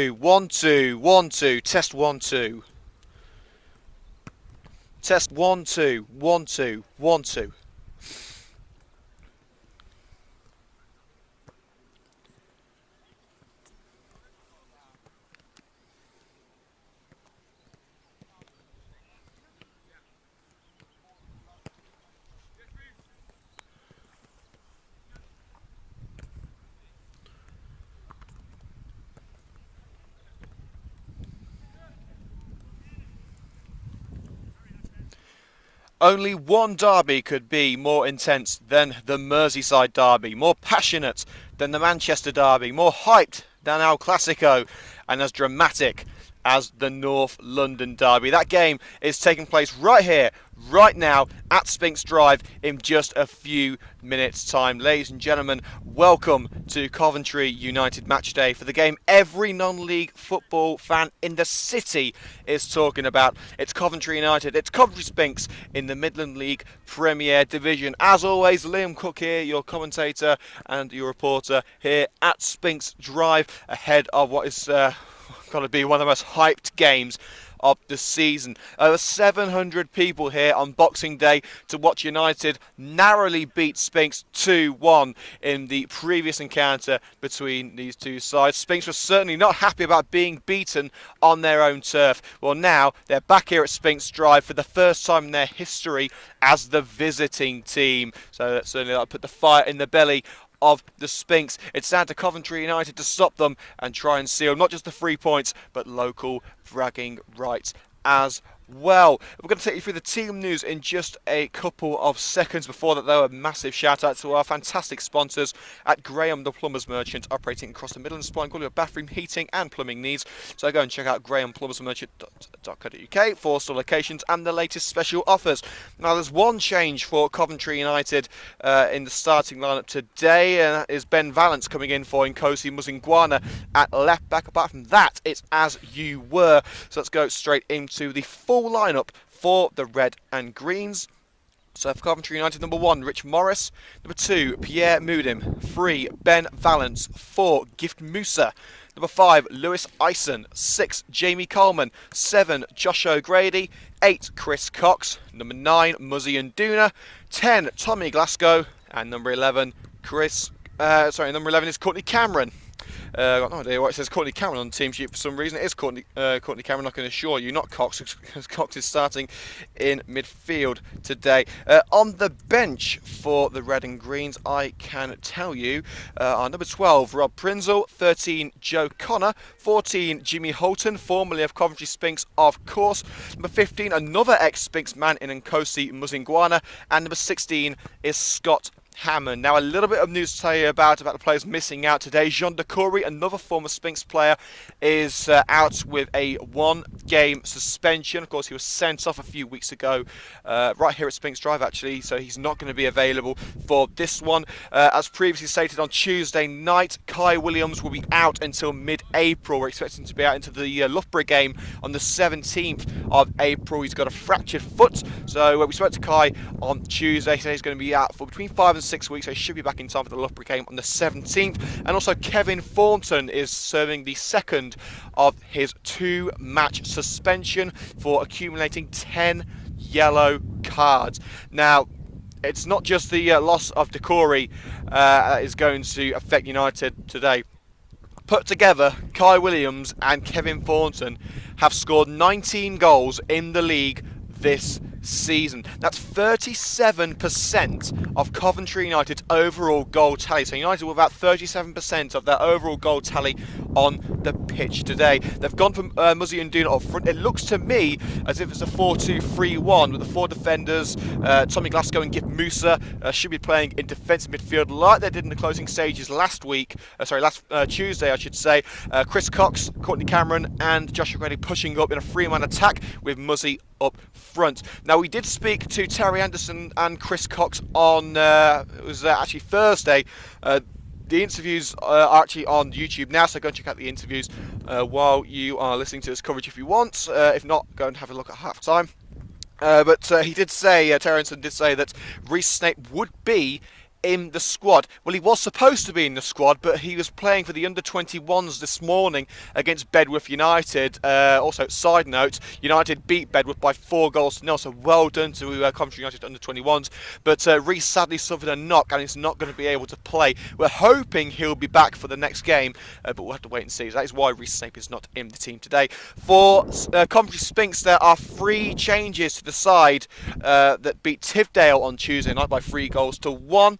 1 2 1 2 test 1 2 test 1 2 1 2 1 2. Only one derby could be more intense than the Merseyside derby, more passionate than the Manchester derby, more hyped than El Clasico, and as dramatic as the North London derby. That game is taking place right here, right now, at Sphinx Drive in just a few minutes' time. Ladies and gentlemen, welcome to Coventry United match day for the game every non-league football fan in the city is talking about. It's Coventry United, it's Coventry Sphinx in the Midland League Premier Division. As always, Liam Cook here, your commentator and your reporter here at Sphinx Drive, ahead of what is got to be one of the most hyped games of the season. Over 700 people here on Boxing Day to watch United narrowly beat Sphinx 2-1 in the previous encounter between these two sides. Sphinx was certainly not happy about being beaten on their own turf. Well, now they're back here at Sphinx Drive for the first time in their history as the visiting team. So that's certainly that'll put the fire in the belly of the Sphinx. It's down to Coventry United to stop them and try and seal not just the 3 points but local bragging rights as well. We're going to take you through the team news in just a couple of seconds. Before that, though, a massive shout out to our fantastic sponsors at Graham the Plumbers Merchant, operating across the Midlands Supplying all your bathroom heating and plumbing needs. So go and check out grahamplumbersmerchant.co.uk for store locations and the latest special offers. Now, there's one change for Coventry United in the starting lineup today, and that is Ben Valance coming in for Nkosi Muzingwana at left back. Apart from that, it's as you were. So let's go straight into the full lineup for the red and greens. So for Coventry United, number 1, Rich Morris. Number 2, Pierre Mudim. 3, Ben Valance. 4, Gift Musa. Number 5, Lewis Ison. 6, Jamie Coleman. 7, Josh O'Grady. 8, Chris Cox. Number 9, Muzzy and Duna. 10, Tommy Glasgow. And number 11, number 11 is Courtney Cameron. I've got no idea why it says Courtney Cameron on the team sheet for some reason. It is Courtney Cameron, I can assure you, not Cox, because Cox is starting in midfield today. On the bench for the red and greens, I can tell you, our number 12, Rob Prinzel. 13, Joe Connor. 14, Jimmy Holton, formerly of Coventry Sphinx, of course. Number 15, another ex-Sphinx man in Nkosi Muzingwana. And number 16 is Scott Hammond. Now, a little bit of news to tell you about the players missing out today. Jean Decory, another former Sphinx player, is out with a 1-game suspension. Of course, he was sent off a few weeks ago, right here at Sphinx Drive, actually, so he's not going to be available for this one. As previously stated on Tuesday night, Kai Williams will be out until mid-April. We're expecting to be out into the Loughborough game on the 17th of April. He's got a fractured foot, so we spoke to Kai on Tuesday. He said he's going to be out for between 5 and 6 weeks, so he should be back in time for the Loughborough game on the 17th. And also Kevin Thornton is serving the second of his 2-match suspension for accumulating 10 yellow cards. Now, it's not just the loss of Decory that is going to affect United today. Put together, Kai Williams and Kevin Thornton have scored 19 goals in the league this season. That's 37% of Coventry United's overall goal tally. So United were about 37% of their overall goal tally on the pitch today. They've gone from Muzzy and Duna up front. It looks to me as if it's a 4-2-3-1 with the 4 defenders. Tommy Glasgow and Gift Musa should be playing in defensive midfield like they did in the closing stages last Tuesday, I should say. Chris Cox, Courtney Cameron and Josh O'Grady pushing up in a 3-man attack with Muzzy up front. Now, we did speak to Terry Anderson and Chris Cox on, it was actually Thursday. The interviews are actually on YouTube now, so go and check out the interviews while you are listening to this coverage if you want. If not, go and have a look at half-time. But he did say, Terry Anderson did say that Reece Snape would be in the squad. Well, he was supposed to be in the squad, but he was playing for the under-21s this morning against Bedworth United. Also, side note, United beat Bedworth by 4-0. So well done to Coventry United under-21s. But Reece sadly suffered a knock and is not going to be able to play. We're hoping he'll be back for the next game, but we'll have to wait and see. So that is why Reece Snape is not in the team today. For Coventry Sphinx, there are 3 changes to the side that beat Tivedale on Tuesday night by 3-1.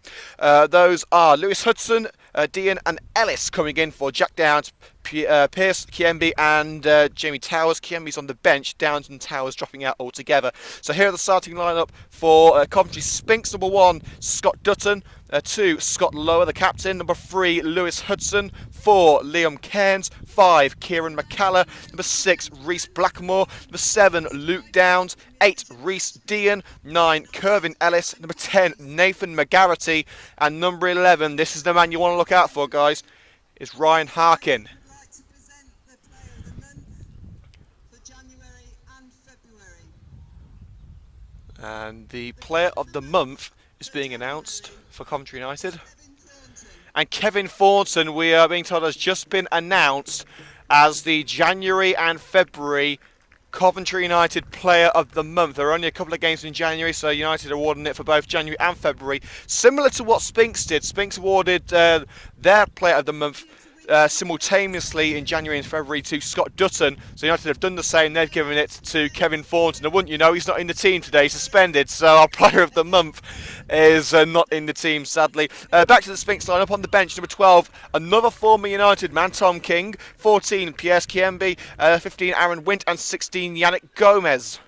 Those are Lewis Hudson, Dean and Ellis coming in for Jack Downs, Pierce, Kiembe and Jamie Towers. Kiembe's on the bench, Downs and Towers dropping out altogether. So here are the starting lineup for Coventry Sphinx. Number 1, Scott Dutton. 2, Scott Lower, the captain. Number 3, Lewis Hudson. 4, Liam Cairns. 5, Kieran McCalla. Number 6, Reece Blackmore. Number 7, Luke Downs. 8, Reece Dean. 9, Kervin Ellis. Number 10, Nathan McGarity. And number 11, this is the man you want to look out for, guys, is Ryan Harkin. And the player of the month is being announced for Coventry United. And Kevin Thornton, we are being told, has just been announced as the January and February Coventry United player of the month. There are only a couple of games in January, so United are awarding it for both January and February. Similar to what Sphinx did. Sphinx awarded their player of the month simultaneously in January and February to Scott Dutton. So United have done the same. They've given it to Kevin Thornton. And wouldn't you know, he's not in the team today, suspended. So our player of the month is not in the team, sadly. Back to the Sphinx lineup. On the bench, number 12, another former United man, Tom King. 14, Pierce Kiembe. 15, Aaron Wint. And 16, Yannick Gomez.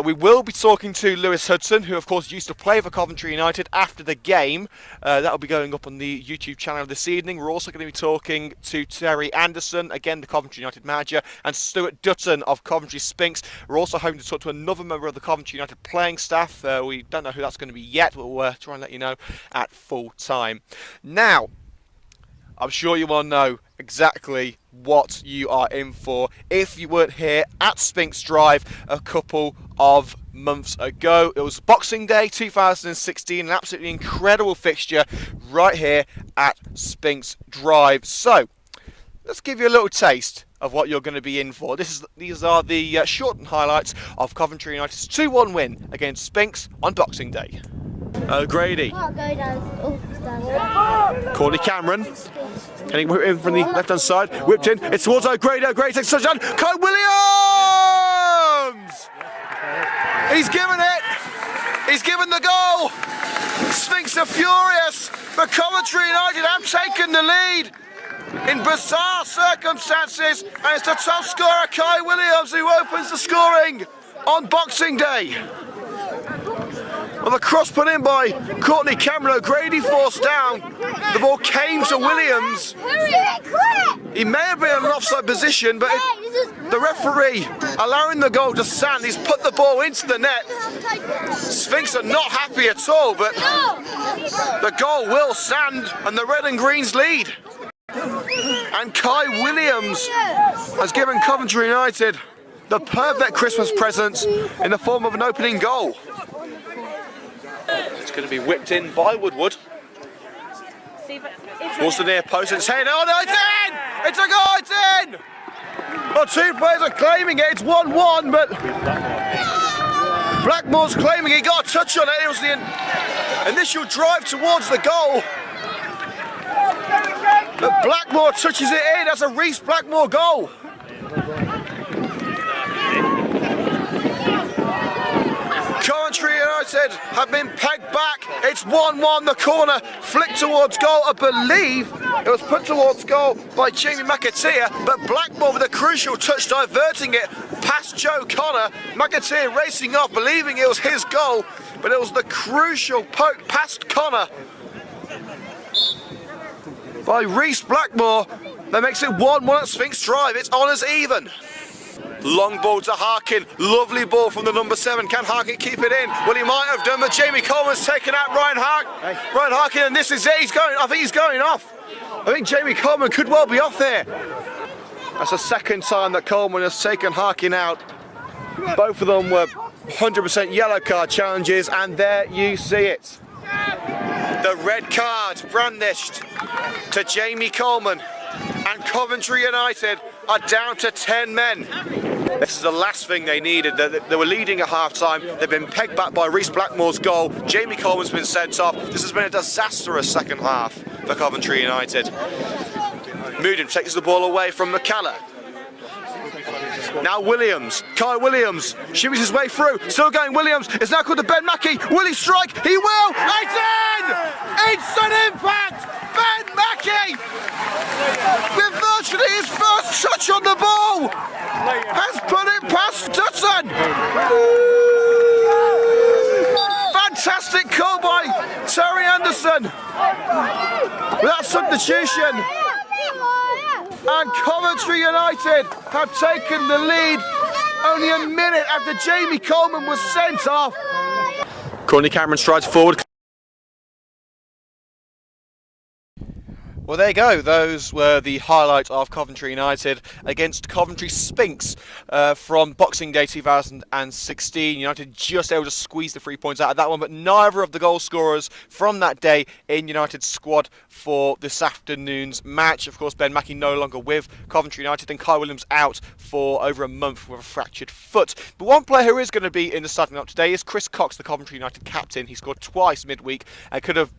We will be talking to Lewis Hudson, who of course used to play for Coventry United, after the game. That will be going up on the YouTube channel this evening. We're also going to be talking to Terry Anderson, again the Coventry United manager, and Stuart Dutton of Coventry Sphinx. We're also hoping to talk to another member of the Coventry United playing staff. We don't know who that's going to be yet, but we'll try and let you know at full time. Now, I'm sure you will know exactly what you are in for if you weren't here at Sphinx Drive a couple of months ago. It was Boxing Day 2016, an absolutely incredible fixture right here at Sphinx Drive. So, let's give you a little taste of what you're going to be in for. These are the shortened highlights of Coventry United's 2-1 win against Sphinx on Boxing Day. O'Grady. Corley Cameron. Heading in from the left-hand side. Whipped in. It's towards O'Grady. O'Grady takes a touchdown. Kai Williams! He's given it. He's given the goal. Sphinx are furious. But Coventry United have taken the lead in bizarre circumstances. And it's the top scorer, Kai Williams, who opens the scoring on Boxing Day. Well, the cross put in by Courtney Cameron. O'Grady forced down. The ball came to Williams. He may have been in an offside position, but the referee allowing the goal to stand. He's put the ball into the net. Sphinx are not happy at all, but the goal will stand and the red and greens lead. And Kai Williams has given Coventry United the perfect Christmas present in the form of an opening goal. It's going to be whipped in by Woodward. Towards the near post, it's headed. Oh no, it's in! It's a goal, it's in! Well, 2 players are claiming it. It's 1-1, but Blackmore's claiming he got a touch on it. It was the initial drive towards the goal. But Blackmore touches it in. That's a Reece Blackmore goal. Coventry United have been pegged back. It's 1-1. The corner flicked towards goal. I believe it was put towards goal by Jamie McAteer, but Blackmore with a crucial touch diverting it past Joe Connor. McAteer racing off, believing it was his goal, but it was the crucial poke past Connor by Reece Blackmore that makes it 1-1 at Sphinx Drive. It's on as even. Long ball to Harkin, lovely ball from the number 7. Can Harkin keep it in? Well, he might have done, but Jamie Coleman's taken out Ryan Harkin, and this is it. I think he's going off. I think Jamie Coleman could well be off there. That's the second time that Coleman has taken Harkin out. Both of them were 100% yellow card challenges, and there you see it. The red card brandished to Jamie Coleman, and Coventry United are down to 10 men. This is the last thing they needed. They were leading at half-time. They've been pegged back by Reece Blackmore's goal. Jamie Coleman's been sent off. This has been a disastrous second half for Coventry United. Moodin takes the ball away from McCalla. Now Williams, Kai Williams, shimmies his way through, still going Williams, it's now called to Ben Mackey, will he strike? He will! It's in! Instant impact! Ben Mackey! With virtually his first touch on the ball! Has put it past Dutton! Fantastic call by Terry Anderson! Without substitution! And Coventry United have taken the lead only a minute after Jamie Coleman was sent off. Courtney Cameron strides forward. Well, there you go. Those were the highlights of Coventry United against Coventry Sphinx from Boxing Day 2016. United just able to squeeze the 3 points out of that one, but neither of the goal scorers from that day in United's squad for this afternoon's match. Of course, Ben Mackey no longer with Coventry United, and Kai Williams out for over a month with a fractured foot. But one player who is going to be in the starting lineup today is Chris Cox, the Coventry United captain. He scored twice midweek and could have...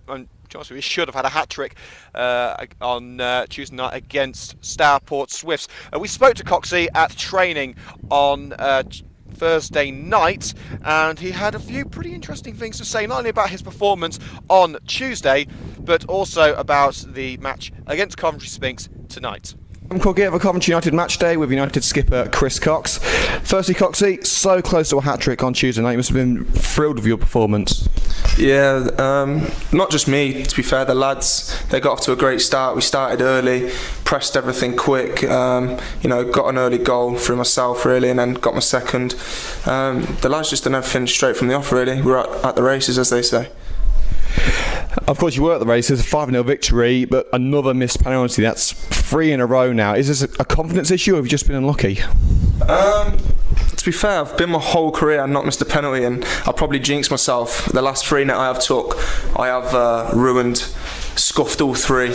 he should have had a hat-trick on Tuesday night against Stourport Swifts. We spoke to Coxie at training on Thursday night, and he had a few pretty interesting things to say, not only about his performance on Tuesday, but also about the match against Coventry Sphinx tonight. I'm Coggy of a Coventry United match day with United skipper Chris Cox. Firstly, Coxie, so close to a hat-trick on Tuesday night. You must have been thrilled with your performance. Yeah, not just me, to be fair, the lads, they got off to a great start. We started early, pressed everything quick, got an early goal through myself really, and then got my second. The lads just done everything straight from the off really. We're at the races, as they say. Of course, you were at the races, a 5-0 victory, but another missed penalty. That's 3 in a row now. Is this a confidence issue, or have you just been unlucky? To be fair, I've been my whole career and not missed a penalty, and I'll probably jinx myself. The last 3 that I have took, I have ruined, scuffed all 3.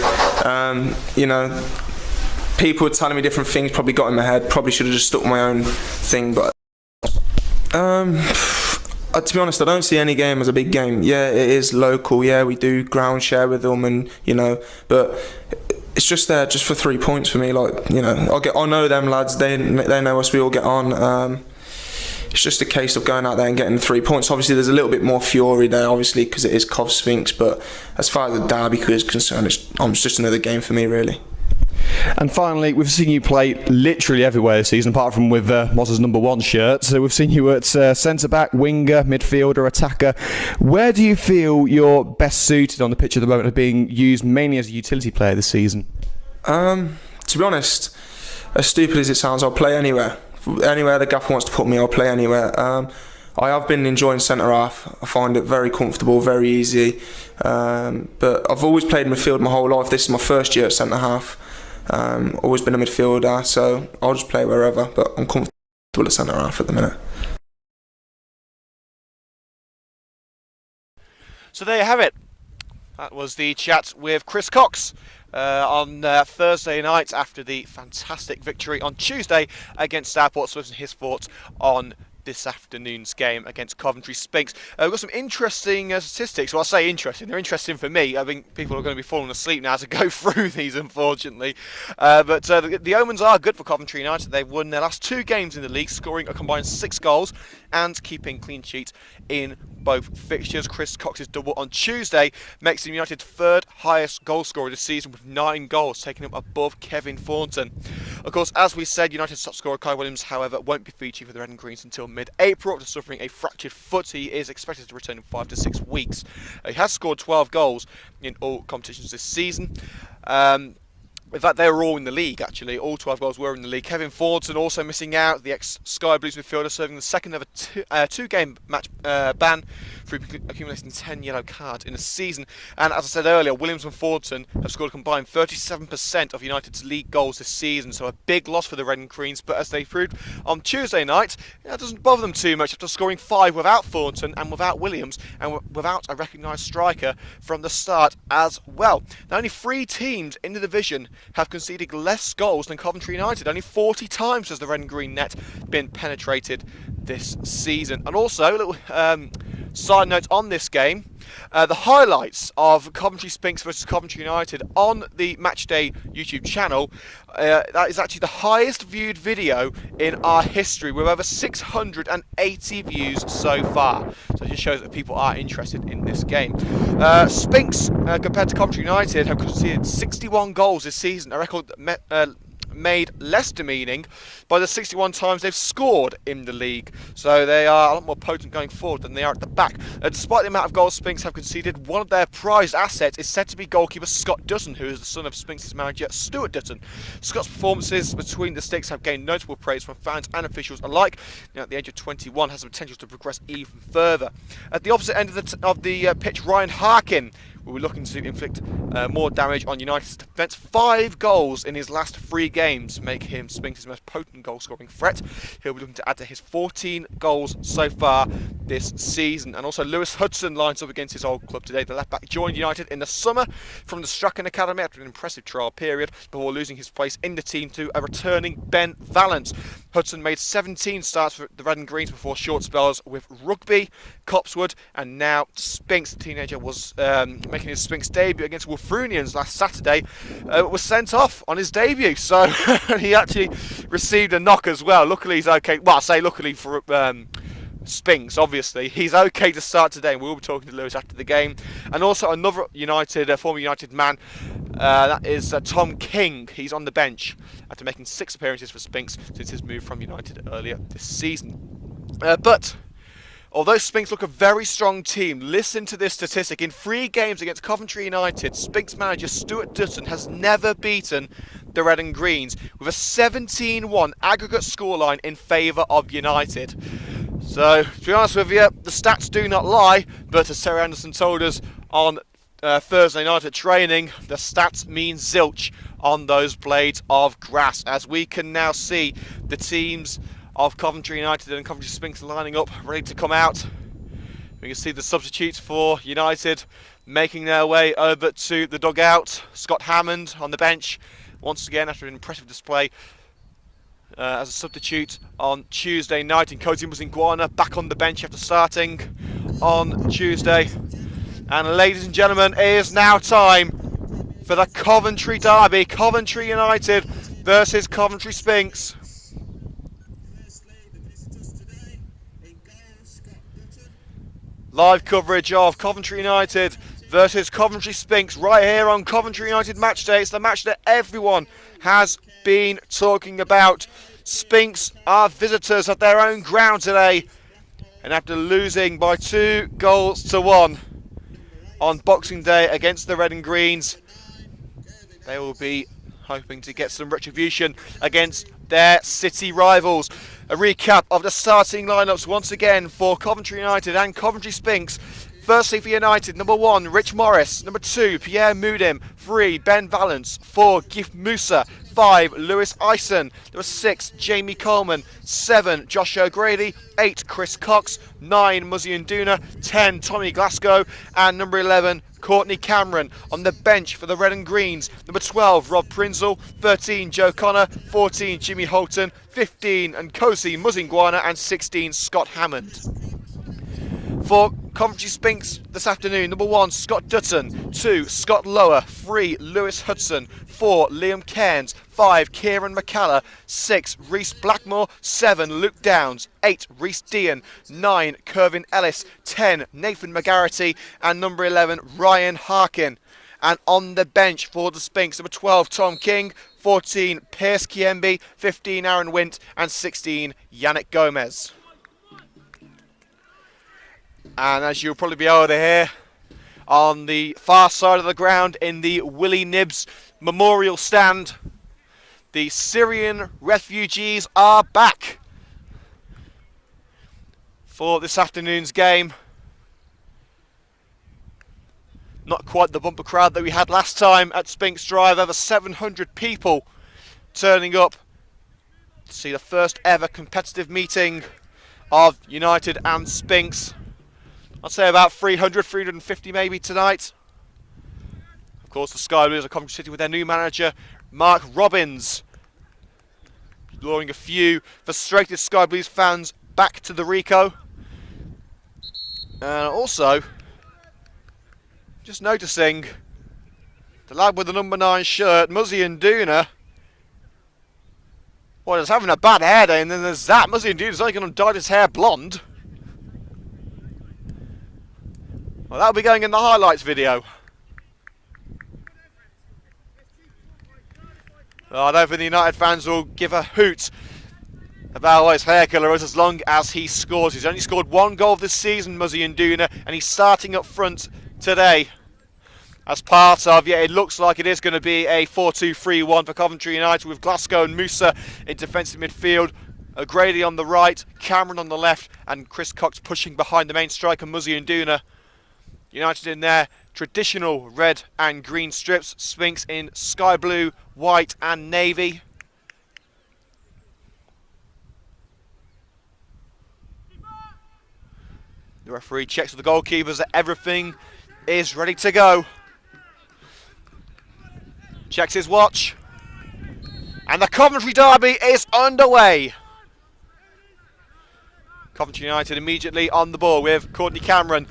People were telling me different things, probably got in my head, probably should have just stuck my own thing, but... to be honest, I don't see any game as a big game. Yeah, it is local. Yeah, we do ground share with them, and but it's just there just for 3 points for me. I know them lads. They know us. We all get on. It's just a case of going out there and getting the 3 points. Obviously, there's a little bit more fury there, obviously, because it is Cov Sphinx. But as far as the derby is concerned, it's just another game for me, really. And finally, we've seen you play literally everywhere this season, apart from with Moz's number 1 shirt. So we've seen you at centre-back, winger, midfielder, attacker. Where do you feel you're best suited on the pitch at the moment of being used mainly as a utility player this season? To be honest, as stupid as it sounds, I'll play anywhere. Anywhere the gaffer wants to put me, I'll play anywhere. I have been enjoying centre-half. I find it very comfortable, very easy. But I've always played midfield my whole life. This is my first year at centre-half. Always been a midfielder, so I'll just play wherever, but I'm comfortable at centre-half at the minute. So there you have it. That was the chat with Chris Cox on Thursday night after the fantastic victory on Tuesday against Stourport Swifts, and his thoughts on this afternoon's game against Coventry Sphinx. We've got some interesting statistics. Well, I say interesting. They're interesting for me. I think people are going to be falling asleep now to go through these, unfortunately. But the omens are good for Coventry United. They've won their last 2 games in the league, scoring a combined 6 goals and keeping clean sheets in both fixtures. Chris Cox's double on Tuesday makes him United's 3rd highest goal scorer this season with 9 goals, taking him above Kevin Thornton. Of course, as we said, United's top scorer Kai Williams, however, won't be featuring for the Red and Greens until mid-April after suffering a fractured foot. He is expected to return in 5 to 6 weeks. He has scored 12 goals in all competitions this season. In fact, they were all in the league, actually. All 12 goals were in the league. Kevin Thornton also missing out, the ex-Sky Blues midfielder, serving the second ever two-game match ban for accumulating 10 yellow cards in a season. And as I said earlier, Williams and Thornton have scored a combined 37% of United's league goals this season, so a big loss for the Red and Greens. But as they proved on Tuesday night, that doesn't bother them too much after scoring 5 without Thornton and without Williams and without a recognised striker from the start as well. Now, only 3 teams in the division have conceded less goals than Coventry United. Only 40 times has the red and green net been penetrated this season. And also, a little side note on this game, the highlights of Coventry Sphinx versus Coventry United on the Matchday YouTube channel, that is actually the highest viewed video in our history, with over 680 views so far. So it just shows that people are interested in this game. Sphinx, compared to Coventry United, have conceded 61 goals this season, a record that made less demeaning by the 61 times they've scored in the league. So they are a lot more potent going forward than they are at the back. Despite the amount of goals Sphinx have conceded, one of their prized assets is said to be goalkeeper Scott Dutton, who is the son of Sphinx's manager Stuart Dutton. Scott's performances between the sticks have gained notable praise from fans and officials alike. Now, at the age of 21, has the potential to progress even further. At the opposite end of the pitch, Ryan Harkin will be looking to inflict more damage on United's defence. 5 goals in his last 3 games make him Sphinx's most potent goal-scoring threat. He'll be looking to add to his 14 goals so far this season. And also Lewis Hudson lines up against his old club today. The left-back joined United in the summer from the Strachan Academy after an impressive trial period before losing his place in the team to a returning Ben Valance. Hudson made 17 starts for the Red and Greens before short spells with Rugby, Copswood, and now Sphinx. The teenager was making his Sphinx debut against Wolverhampton last Saturday, was sent off on his debut, so he actually received a knock as well. Luckily he's okay. Well, I say luckily for Sphinx, obviously he's okay to start today, and we'll be talking to Lewis after the game. And also another former United man, that is Tom King. He's on the bench after making 6 appearances for Sphinx since his move from United earlier this season. But although Sphinx look a very strong team, listen to this statistic. In 3 games against Coventry United, Sphinx manager Stuart Dutton has never beaten the Red and Greens, with a 17-1 aggregate scoreline in favour of United. So, to be honest with you, the stats do not lie, but as Terry Anderson told us on Thursday night at training, the stats mean zilch on those blades of grass, as we can now see the teams of Coventry United and Coventry Sphinx lining up, ready to come out. We can see the substitutes for United making their way over to the dugout. Scott Hammond on the bench, once again after an impressive display as a substitute on Tuesday night. And Cozy Muzingwana back on the bench after starting on Tuesday. And ladies and gentlemen, it is now time for the Coventry derby. Coventry United versus Coventry Sphinx. Live coverage of Coventry United versus Coventry Sphinx right here on Coventry United Matchday. It's the match that everyone has been talking about. Sphinx are visitors at their own ground today, and after losing by 2-1 on Boxing Day against the Red and Greens, they will be hoping to get some retribution against their city rivals. A recap of the starting lineups once again for Coventry United and Coventry Sphinx. Firstly for United, number 1, Rich Morris. Number 2, Pierre Mudim. 3, Ben Valance. 4, Gif Musa. 5, Lewis Eisen. Number 6, Jamie Coleman. 7, Josh O'Grady. 8, Chris Cox. 9, Muzzy Nduna. 10, Tommy Glasgow. And number 11, Courtney Cameron. On the bench for the Red and Greens, number 12, Rob Prinzel. 13, Joe Connor. 14, Jimmy Holton. 15, Nkosi Muzingwana. And 16, Scott Hammond. For Coventry Sphinx this afternoon, number 1, Scott Dutton. 2, Scott Lower. 3, Lewis Hudson. 4, Liam Cairns. 5, Kieran McCalla. 6, Reece Blackmore. 7, Luke Downs. 8, Reece Dean. 9, Kervin Ellis. 10, Nathan McGarity. And number 11, Ryan Harkin. And on the bench for the Sphinx, number 12, Tom King. 14, Pierce Kiembe. 15, Aaron Wint. And 16, Yannick Gomez. And as you'll probably be able to hear, on the far side of the ground in the Willie Nibs memorial stand. The Syrian refugees are back for this afternoon's game. Not quite the bumper crowd that we had last time at Sphinx Drive. Over 700 people turning up to see the first ever competitive meeting of United and Sphinx. I'd say about 300, 350 maybe tonight. Of course, the Sky Blues are Coventry City with their new manager, Mark Robbins, luring a few frustrated Sky Blues fans back to the Rico. And also, just noticing the lad with the number 9 shirt, Muzzy and Duna. Well, he's having a bad hair day, and then there's that. Muzzy and Duna's only going to dye his hair blonde. Well, that'll be going in the highlights video. Well, I don't think the United fans will give a hoot about what his hair colour is as long as he scores. He's only scored 1 goal this season, Muzzy and Duna, and he's starting up front today. As part of, it looks like it is going to be a 4-2-3-1 for Coventry United with Glasgow and Musa in defensive midfield. O'Grady on the right, Cameron on the left, and Chris Cox pushing behind the main striker, Muzzy and Duna. United in their traditional red and green strips, Sphinx in sky blue, white and navy. The referee checks with the goalkeepers that everything is ready to go. Checks his watch. And the Coventry derby is underway. Coventry United immediately on the ball with Courtney Cameron.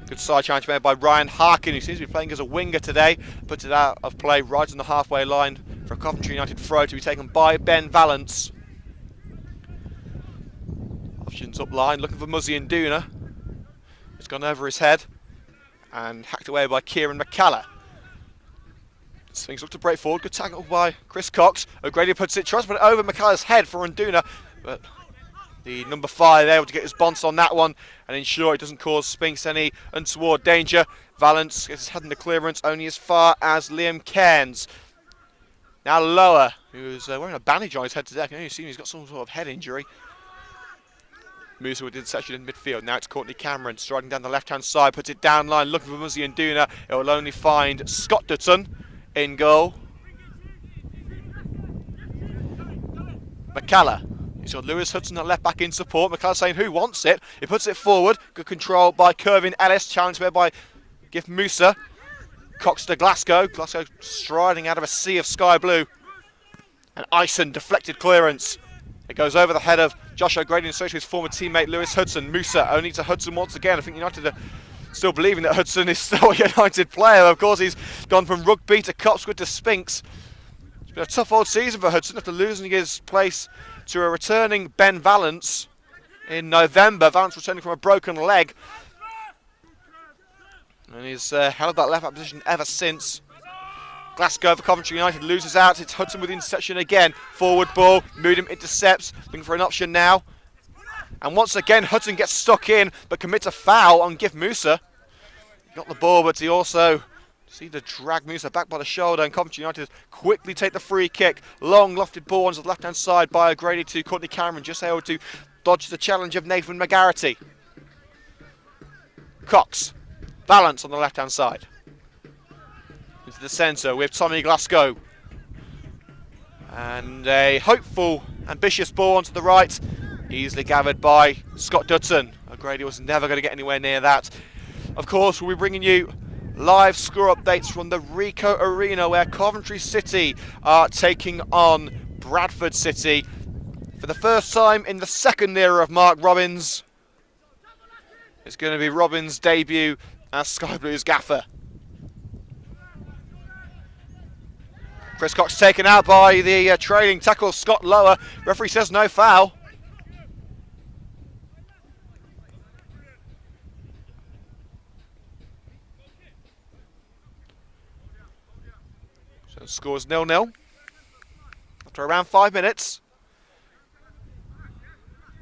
Good side challenge made by Ryan Harkin, who seems to be playing as a winger today. Puts it out of play right on the halfway line for a Coventry United throw to be taken by Ben Valance. Options up line, looking for Muzzy and Duna. It's gone over his head and hacked away by Kieran McCalla. Sphinx look to break forward, good tackle by Chris Cox. O'Grady puts it, tries to put it over McCalla's head for Nduna, but the number 5 able to get his bonce on that one and ensure it doesn't cause Sphinx any untoward danger. Valance gets his head in the clearance only as far as Liam Cairns. Now Lower, who's wearing a bandage on his head today. I can only assume he's got some sort of head injury. Musa with the interception in midfield. Now it's Courtney Cameron striding down the left-hand side, puts it down line, looking for Muzzy and Duna. It will only find Scott Dutton in goal. McCalla. He's got Lewis Hudson at left back in support. McCalla saying who wants it. He puts it forward. Good control by Kervin Ellis. Challenged there by Gift Musa. Cox to Glasgow. Glasgow striding out of a sea of sky blue. And Ison deflected clearance. It goes over the head of Josh O'Grady and associated with his former teammate Lewis Hudson. Musa only to Hudson once again. I think United are still believing that Hudson is still a United player. Of course, he's gone from rugby to Copswood to Sphinx. It's been a tough old season for Hudson after losing his place to a returning Ben Valance in November. Valance returning from a broken leg. And he's held that left back position ever since. Glasgow for Coventry United loses out. It's Hudson with the interception again. Forward ball. Moodham intercepts. Looking for an option now. And once again, Hudson gets stuck in, but commits a foul on Gift Musa. He got the ball, but he also seemed to drag Musa back by the shoulder, and Coventry United quickly take the free kick. Long lofted ball onto the left-hand side by O'Grady to Courtney Cameron, just able to dodge the challenge of Nathan McGarity. Cox. Valance on the left-hand side. Into the centre with Tommy Glasgow. And a hopeful, ambitious ball onto the right. Easily gathered by Scott Dutton. O'Grady was never going to get anywhere near that. Of course, we'll be bringing you live score updates from the Rico Arena where Coventry City are taking on Bradford City for the first time in the second era of Mark Robbins. It's going to be Robbins' debut as Sky Blues gaffer. Chris Cox taken out by the trailing tackle Scott Lower. Referee says no foul. So the score is 0-0 after around 5 minutes.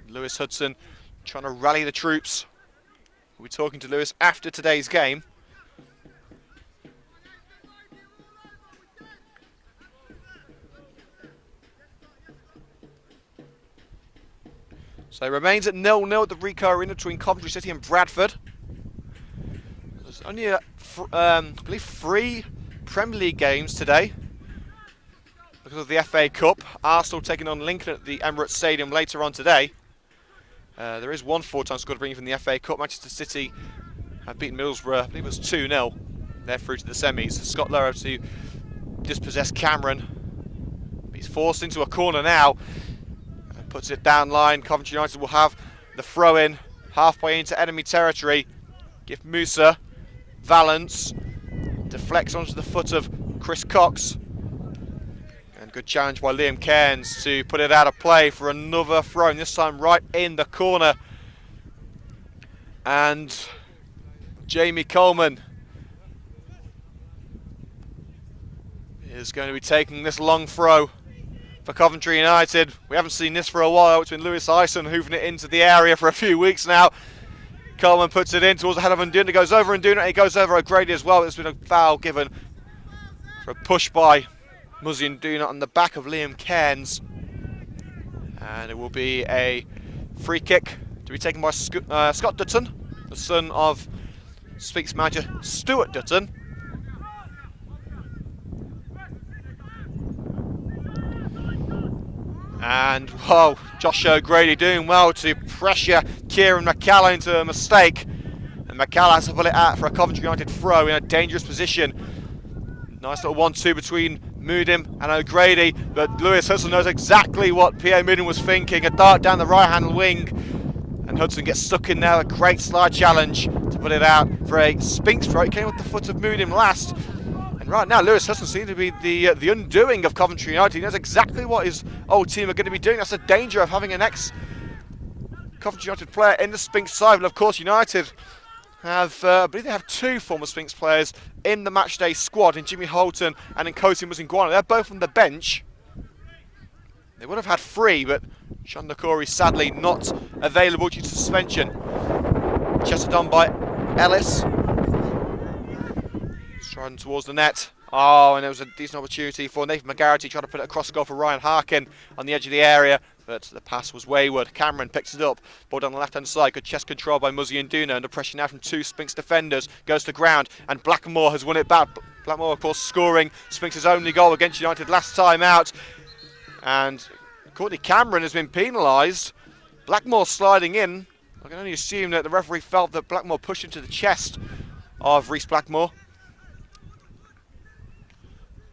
Lewis Hudson trying to rally the troops. We'll be talking to Lewis after today's game. So it remains at 0-0 at the Ricoh Arena between Coventry City and Bradford. There's only, I believe, 3 Premier League games today because of the FA Cup. Arsenal taking on Lincoln at the Emirates Stadium later on today. There is one 4-time squad bringing from the FA Cup. Manchester City have beaten Middlesbrough, I believe it was 2-0. They're through to the semis. Scott Lowe to dispossess Cameron. He's forced into a corner now. And puts it down line. Coventry United will have the throw-in halfway into enemy territory. Give Musa. Valance. Deflects onto the foot of Chris Cox. And good challenge by Liam Cairns to put it out of play for another throw. This time right in the corner. And Jamie Coleman is going to be taking this long throw for Coventry United. We haven't seen this for a while. It's been Lewis Ison hooving it into the area for a few weeks now. Coleman puts it in towards the head of Nduna, goes over Nduna, and he goes over O'Grady as well. There's been a foul given for a push by Muzzy Nduna on the back of Liam Cairns. And it will be a free kick to be taken by Scott Dutton, the son of Sphinx manager Stuart Dutton. And, whoa, Josh O'Grady doing well to pressure Kieran McCalla into a mistake. And McCalla has to pull it out for a Coventry United throw in a dangerous position. Nice little 1-2 between Moodim and O'Grady. But Lewis Hudson knows exactly what Pierre Moodim was thinking. A dart down the right-hand wing. And Hudson gets stuck in there. A great slide challenge to put it out for a Sphinx throw. It came with the foot of Moodim last. Right now, Lewis Hudson seems to be the undoing of Coventry United. He knows exactly what his old team are going to be doing. That's the danger of having an ex-Coventry United player in the Sphinx side. But of course, United have, I believe they have 2 former Sphinx players in the matchday squad, in Jimmy Holton and in Kosi Muzingwana. They're both on the bench. They would have had 3, but Sean Nakori sadly not available due to suspension. Chester done by Ellis. Striding towards the net. Oh, and there was a decent opportunity for Nathan McGarity trying to put it across the goal for Ryan Harkin on the edge of the area, but the pass was wayward. Cameron picks it up. Ball down the left-hand side. Good chest control by Muzzy Nduna. Under pressure now from 2 Sphinx defenders. Goes to ground, and Blackmore has won it back. Blackmore, of course, scoring Sphinx's only goal against United last time out. And Courtney Cameron has been penalised. Blackmore sliding in. I can only assume that the referee felt that Blackmore pushed into the chest of Reece Blackmore.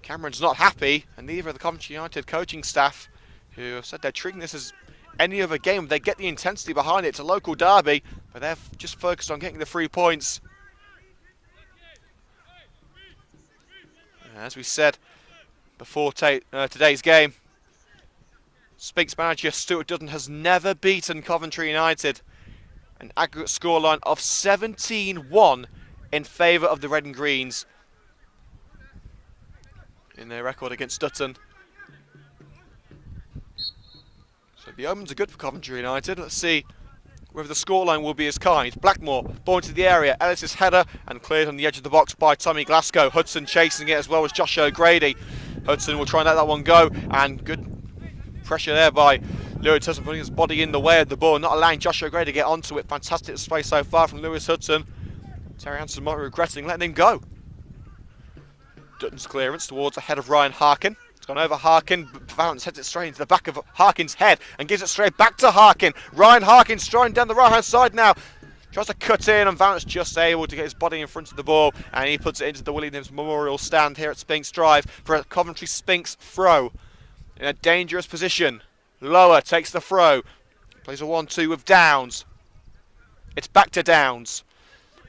Cameron's not happy, and neither are the Coventry United coaching staff, who have said they're treating this as any other game. They get the intensity behind it. It's a local derby, but they're just focused on getting the 3 points. As we said before today's game, Sphinx manager Stuart Dutton has never beaten Coventry United. An aggregate scoreline of 17-1 in favour of the Red and Greens in their record against Dutton. So the omens are good for Coventry United. Let's see whether the scoreline will be as kind. Blackmore, ball into the area, Ellis's header, and cleared on the edge of the box by Tommy Glasgow. Hudson chasing it as well as Josh O'Grady. Hudson will try and let that one go, and good pressure there by Lewis Hudson, putting his body in the way of the ball, not allowing Josh O'Grady to get onto it. Fantastic display so far from Lewis Hudson. Terry Hansen might be regretting letting him go. Dutton's clearance towards the head of Ryan Harkin. It's gone over Harkin. Valance heads it straight into the back of Harkin's head and gives it straight back to Harkin. Ryan Harkin striding down the right-hand side now. Tries to cut in, and Valance just able to get his body in front of the ball, and he puts it into the Williams Memorial stand here at Sphinx Drive for a Coventry Sphinx throw. In a dangerous position. Lower takes the throw. Plays a 1-2 with Downs. It's back to Downs.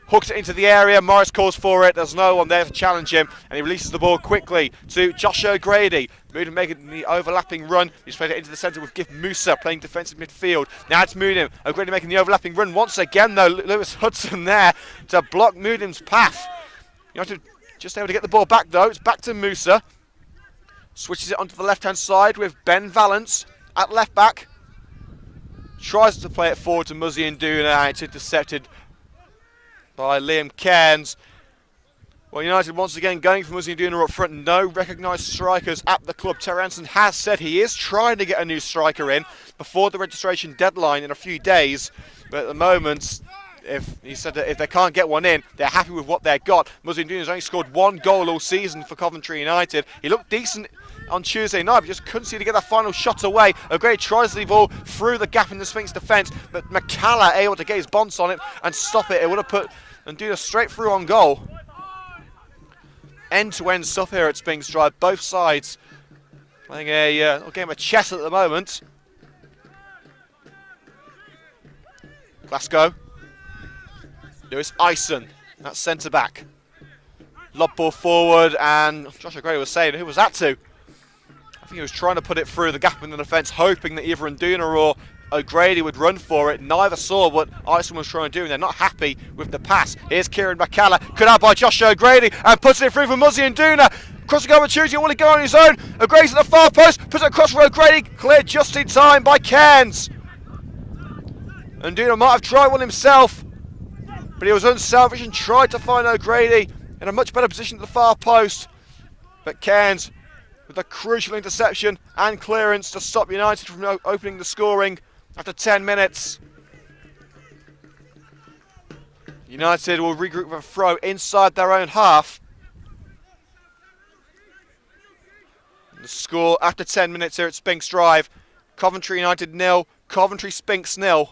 Hooks it into the area, Morris calls for it, there's no one there to challenge him, and he releases the ball quickly to Josh O'Grady. Moodim making the overlapping run, he's played it into the centre with Gift Musa playing defensive midfield. Now it's Moodim, O'Grady making the overlapping run once again though, Lewis Hudson there to block Moodim's path. United just able to get the ball back though, it's back to Musa. Switches it onto the left-hand side with Ben Valance at left back. Tries to play it forward to Muzzy Nduna, and it's intercepted by Liam Cairns. Well, United once again going for Muzi Nduna up front. No recognised strikers at the club. Terry Hansen has said he is trying to get a new striker in before the registration deadline in a few days. But at the moment, he said that if they can't get one in, they're happy with what they've got. Muzi Nduna's only scored 1 goal all season for Coventry United. He looked decent on Tuesday night, but just couldn't seem to get that final shot away. O'Grady tries the ball through the gap in the Sphinx defence, but McCalla able to get his bonds on it and stop it. It would have put Nduna straight through on goal. End-to-end stuff here at Sphinx Drive, both sides playing a little game of chess at the moment. Glasgow, Lewis Ison, that's centre back. Lob ball forward, and Josh O'Grady was saying, who was that to? I think he was trying to put it through the gap in the defence, hoping that either Nduna or O'Grady would run for it. Neither saw what Ison was trying to do, and they're not happy with the pass. Here's Kieran McCalla, cut out by Josh O'Grady, and puts it through for Muzi Nduna. Crossing over Tuesday, will he go on his own? O'Grady's at the far post, puts it across for O'Grady, cleared just in time by Cairns. Nduna might have tried one himself, but he was unselfish and tried to find O'Grady in a much better position at the far post. But Cairns with a crucial interception and clearance to stop United from opening the scoring after 10 minutes. United will regroup with a throw inside their own half. The score after 10 minutes here at Sphinx Drive: Coventry United 0, Coventry Sphinx 0.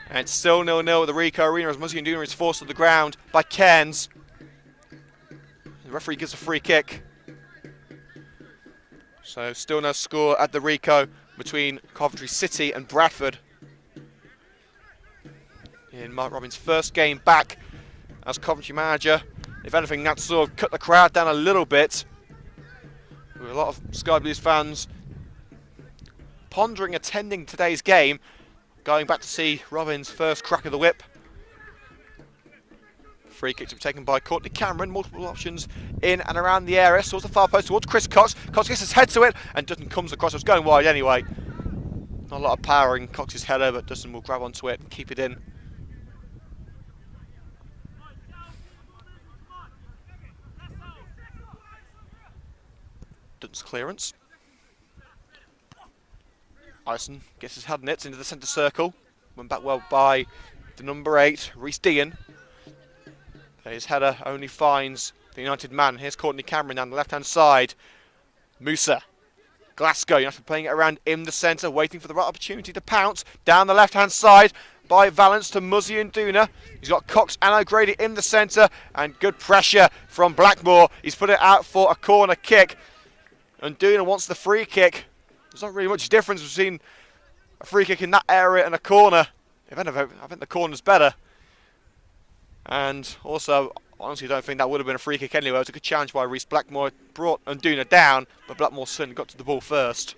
And it's still 0-0 at the Ricoh Arena as Muzi Nduna is forced to the ground by Cairns. The referee gives a free kick. So still no score at the Ricoh between Coventry City and Bradford. In Mark Robins' first game back as Coventry manager. If anything, that sort of cut the crowd down a little bit. With a lot of Sky Blues fans pondering attending today's game, going back to see Robins' first crack of the whip. Free kick to be taken by Courtney Cameron. Multiple options in and around the area. Towards the far post, towards Chris Cox. Cox gets his head to it, and Dutton comes across. It was going wide anyway. Not a lot of power in Cox's header, but Dutton will grab onto it and keep it in. Dutton's clearance. Ison gets his head in it into the centre circle. Went back well by the number 8, Rhys Dean. His header only finds the United man. Here's Courtney Cameron down the left-hand side. Musa. Glasgow, United playing it around in the centre, waiting for the right opportunity to pounce. Down the left-hand side by Valence to Muzi Nduna. He's got Cox and O'Grady in the centre, and good pressure from Blackmore. He's put it out for a corner kick. Nduna wants the free kick. There's not really much difference between a free kick in that area and a corner. If anything, I think the corner's better. And also, honestly, don't think that would have been a free kick anyway. It was a good challenge by Rhys Blackmore. Brought Nduna down, but Blackmore certainly got to the ball first.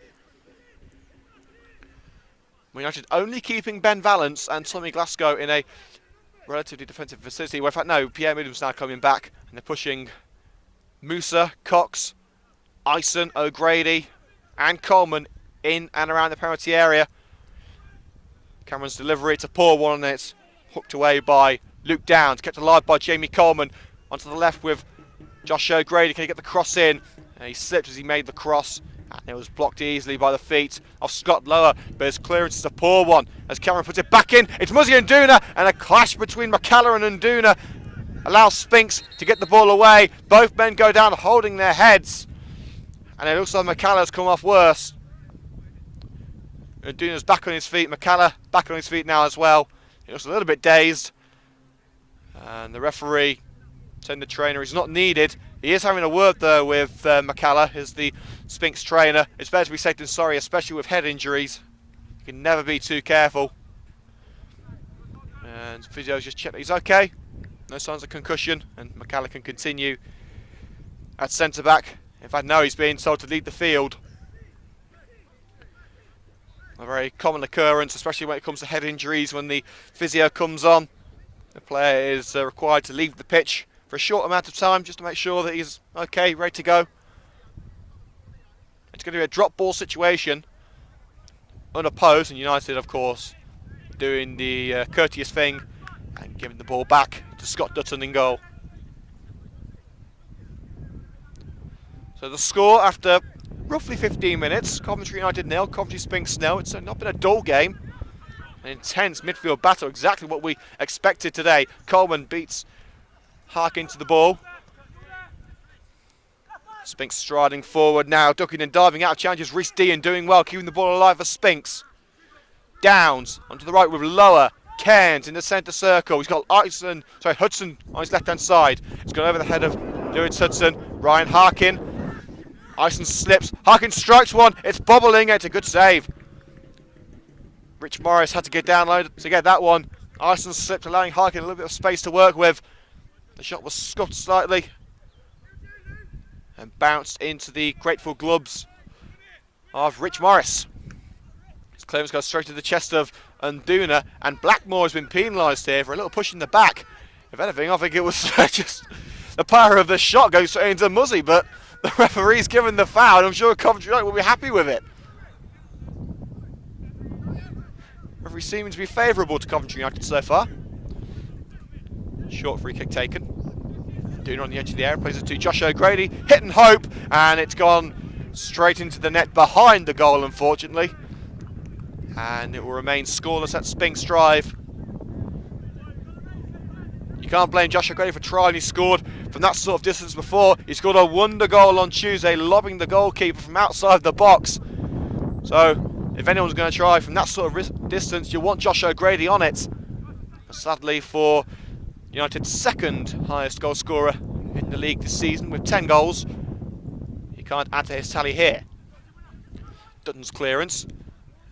United only keeping Ben Valence and Tommy Glasgow in a relatively defensive vicinity. Well, in fact, no, Pierre Medium's now coming back, and they're pushing Musa, Cox, Ison, O'Grady, and Coleman in and around the penalty area. Cameron's delivery, it's a poor one, and it's hooked away by Luke Downs, kept alive by Jamie Coleman. Onto the left with Josh O'Grady. Can he get the cross in? And he slipped as he made the cross, and it was blocked easily by the feet of Scott Lower, but his clearance is a poor one as Cameron puts it back in. It's Muzi Nduna, and a clash between McCalla and Nduna allows Sphinx to get the ball away. Both men go down holding their heads, and it looks like McCalla's come off worse. Nduna's back on his feet. McCalla back on his feet now as well. He looks a little bit dazed. And the referee telling the trainer he's not needed. He is having a word though with McCalla, who's the Sphinx trainer. It's better to be safe than sorry, especially with head injuries. You can never be too careful. And physio's just checked that he's okay. No signs of concussion, and McCalla can continue at centre back. In fact, no, he's being told to lead the field. A very common occurrence, especially when it comes to head injuries, when the physio comes on. The player is required to leave the pitch for a short amount of time just to make sure that he's okay, ready to go. It's going to be a drop ball situation, unopposed, and United, of course, doing the courteous thing and giving the ball back to Scott Dutton in goal. So the score after roughly 15 minutes, Coventry United 0, Coventry Sphinx 0. It's not been a dull game. An intense midfield battle, exactly what we expected today. Coleman beats Harkin to the ball. Sphinx striding forward now, ducking and diving out of challenges. Rhys Dean doing well, keeping the ball alive for Sphinx. Downs onto the right with Lower. Cairns in the centre circle. He's got Hudson on his left-hand side. It's gone over the head of Lewis Hudson. Ryan Harkin. Ison slips. Harkin strikes one. It's bobbling. It's a good save. Rich Morris had to get down low to get that one. Ison slipped, allowing Harkin a little bit of space to work with. The shot was scuffed slightly and bounced into the grateful gloves of Rich Morris. His clearance goes straight to the chest of Unduna, and Blackmore has been penalised here for a little push in the back. If anything, I think it was just the power of the shot goes straight into Muzzy, but the referee's given the foul, and I'm sure Coventry United will be happy with it. Referee seeming to be favourable to Coventry United so far. Short free kick taken. Unduna on the edge of the area, plays it to Josh O'Grady, hit and hope, and it's gone straight into the net behind the goal, unfortunately. And it will remain scoreless at Sphinx Drive. You can't blame Josh O'Grady for trying. He scored from that sort of distance before. He scored a wonder goal on Tuesday, lobbing the goalkeeper from outside the box. So, if anyone's going to try from that sort of distance, you want Josh O'Grady on it. But sadly for United's second highest goal scorer in the league this season with 10 goals, he can't add to his tally here. Dutton's clearance.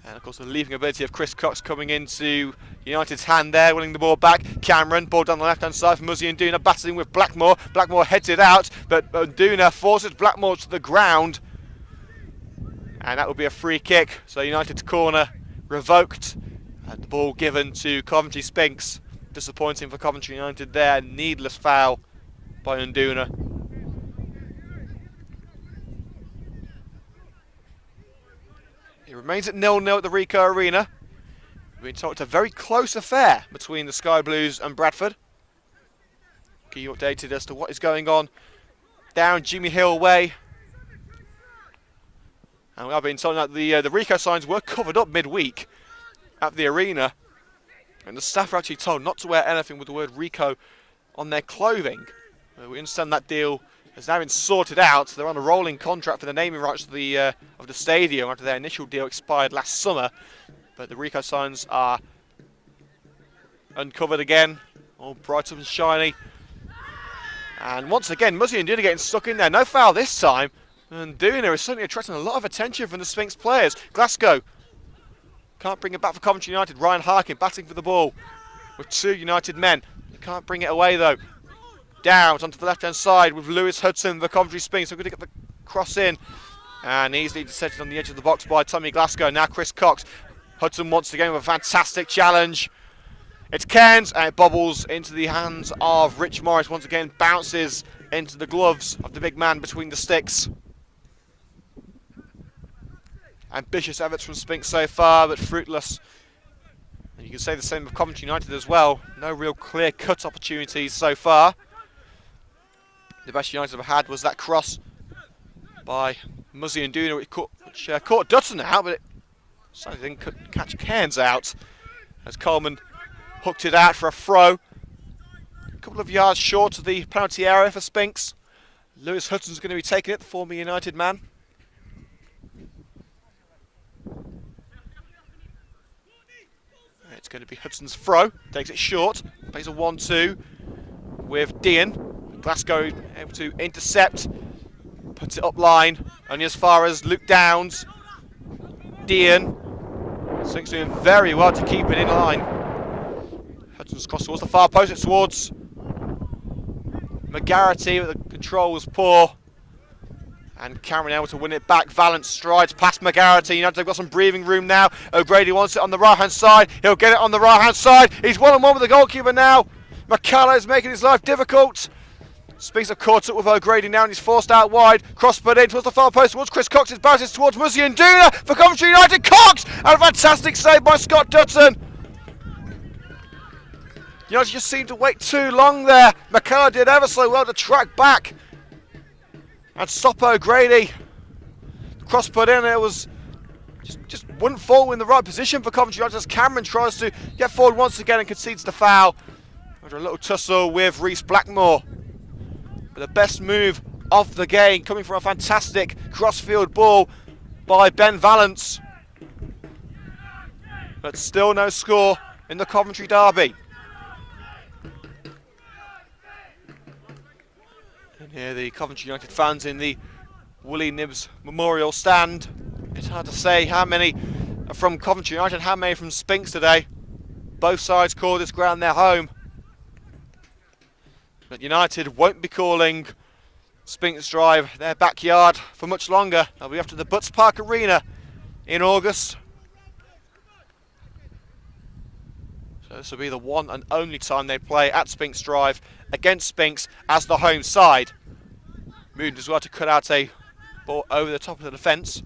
And of course the leaping ability of Chris Cox coming into United's hand there, winning the ball back. Cameron, ball down the left-hand side for Muzzy and Unduna, battling with Blackmore. Blackmore heads it out, but Unduna forces Blackmore to the ground. And that will be a free kick. So United's corner revoked. And the ball given to Coventry Sphinx. Disappointing for Coventry United there. Needless foul by Unduna. It remains at 0-0 at the Ricoh Arena. We've been told it's a very close affair between the Sky Blues and Bradford. Keep you updated as to what is going on down Jimmy Hill way. And we have been told that the Ricoh signs were covered up midweek at the arena. And the staff are actually told not to wear anything with the word Ricoh on their clothing. We understand that deal has now been sorted out. They're on a rolling contract for the naming rights of the stadium after their initial deal expired last summer. But the Ricoh signs are uncovered again, all bright up and shiny. And once again, Muzzy and Unduna getting stuck in there. No foul this time. And Unduna is certainly attracting a lot of attention from the Sphinx players. Glasgow can't bring it back for Coventry United. Ryan Harkin batting for the ball with two United men. They can't bring it away though. Downs onto the left-hand side with Lewis Hudson, the Coventry Sphinx. So we're going to get the cross in. And easily intercepted on the edge of the box by Tommy Glasgow. Now Chris Cox. Hudson once again with a fantastic challenge. It's Cairns, and it bobbles into the hands of Rich Morris. Once again, bounces into the gloves of the big man between the sticks. Ambitious efforts from Sphinx so far, but fruitless. And you can say the same of Coventry United as well. No real clear-cut opportunities so far. The best United have had was that cross by Muzzy and Unduna, which caught Dutton out, but it sadly didn't catch Cairns out. As Coleman hooked it out for a throw. A couple of yards short of the penalty area for Sphinx. Lewis Hudson's going to be taking it, the former United man. It's going to be Hudson's throw. Takes it short. Plays a 1-2 with Dean. Glasgow able to intercept. Puts it up line. Only as far as Luke Downs. Dean. Sphinx doing very well to keep it in line. Hudson's cross towards the far post. It's towards McGarity, but the control was poor. And Cameron able to win it back. Valance strides past McGarity. United have got some breathing room now. O'Grady wants it on the right-hand side. He'll get it on the right-hand side. He's 1-on-1 with the goalkeeper now. McCallum is making his life difficult. Sphinx have caught up with O'Grady now and he's forced out wide. Cross put in towards the far post towards Chris Cox. His bounces towards Muzzy and Unduna for Coventry United. Cox! And a fantastic save by Scott Dutton. United just seemed to wait too long there. McKellar did ever so well to track back and stop O'Grady. Cross put in, it was just wouldn't fall in the right position for Coventry United as Cameron tries to get forward once again and concedes the foul. After a little tussle with Reece Blackmore. But the best move of the game coming from a fantastic crossfield ball by Ben Valance. But still no score in the Coventry derby. And here the Coventry United fans in the Willie Nibbs Memorial Stand. It's hard to say how many are from Coventry United, how many from Sphinx today. Both sides call this ground their home. But United won't be calling Sphinx Drive their backyard for much longer. They'll be after the Butts Park Arena in August. So this will be the one and only time they play at Sphinx Drive against Sphinx as the home side. Moon as well to cut out a ball over the top of the defence.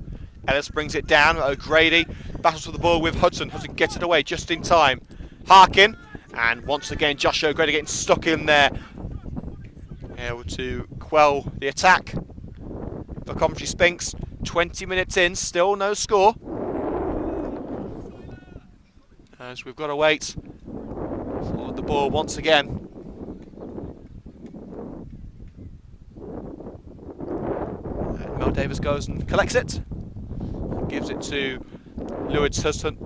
Ellis brings it down. O'Grady battles for the ball with Hudson. Hudson gets it away just in time. Harkin, and once again Josh O'Grady getting stuck in there. Able to quell the attack for Coventry Sphinx. 20 minutes in, still no score. As we've got to wait for the ball once again. And Mel Davis goes and collects it. Gives it to Lewis Hudson.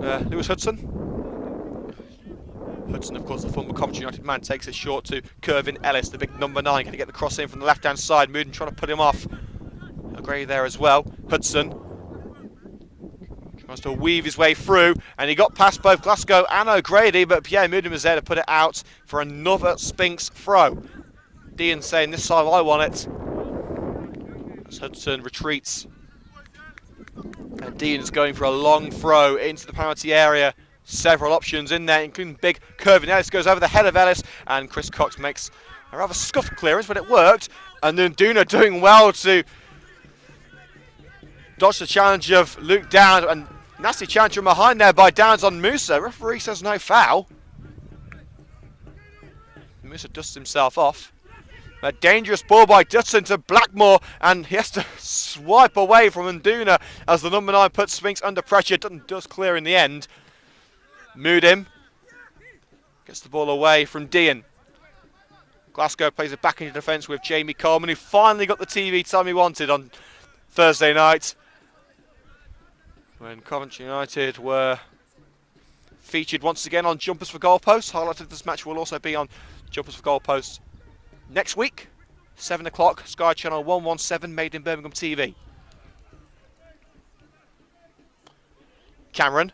Hudson, of course, the former Coventry United man, takes it short to Kervin Ellis, the big number 9. Going to get the cross in from the left-hand side. Mooden trying to put him off. O'Grady there as well. Hudson tries to weave his way through, and he got past both Glasgow and O'Grady, but Pierre Mooden was there to put it out for another Sphinx throw. Dean saying, this time I want it. As Hudson retreats. And Dean is going for a long throw into the penalty area. Several options in there, including big Kervin Ellis goes over the head of Ellis, and Chris Cox makes a rather scuffed clearance, but it worked. And then Duna doing well to dodge the challenge of Luke Downs, and nasty challenge from behind there by Downs on Musa. Referee says no foul. Musa dusts himself off. A dangerous ball by Dutton to Blackmore, and he has to swipe away from Nduna as the number 9 puts Sphinx under pressure. Dutton does clear in the end. Moodim gets the ball away from Dean. Glasgow plays it back into defence with Jamie Coleman, who finally got the TV time he wanted on Thursday night, when Coventry United were featured once again on Jumpers for Goalposts. Highlight of this match will also be on Jumpers for Goalposts next week, 7 o'clock, Sky Channel 117, made in Birmingham TV. Cameron.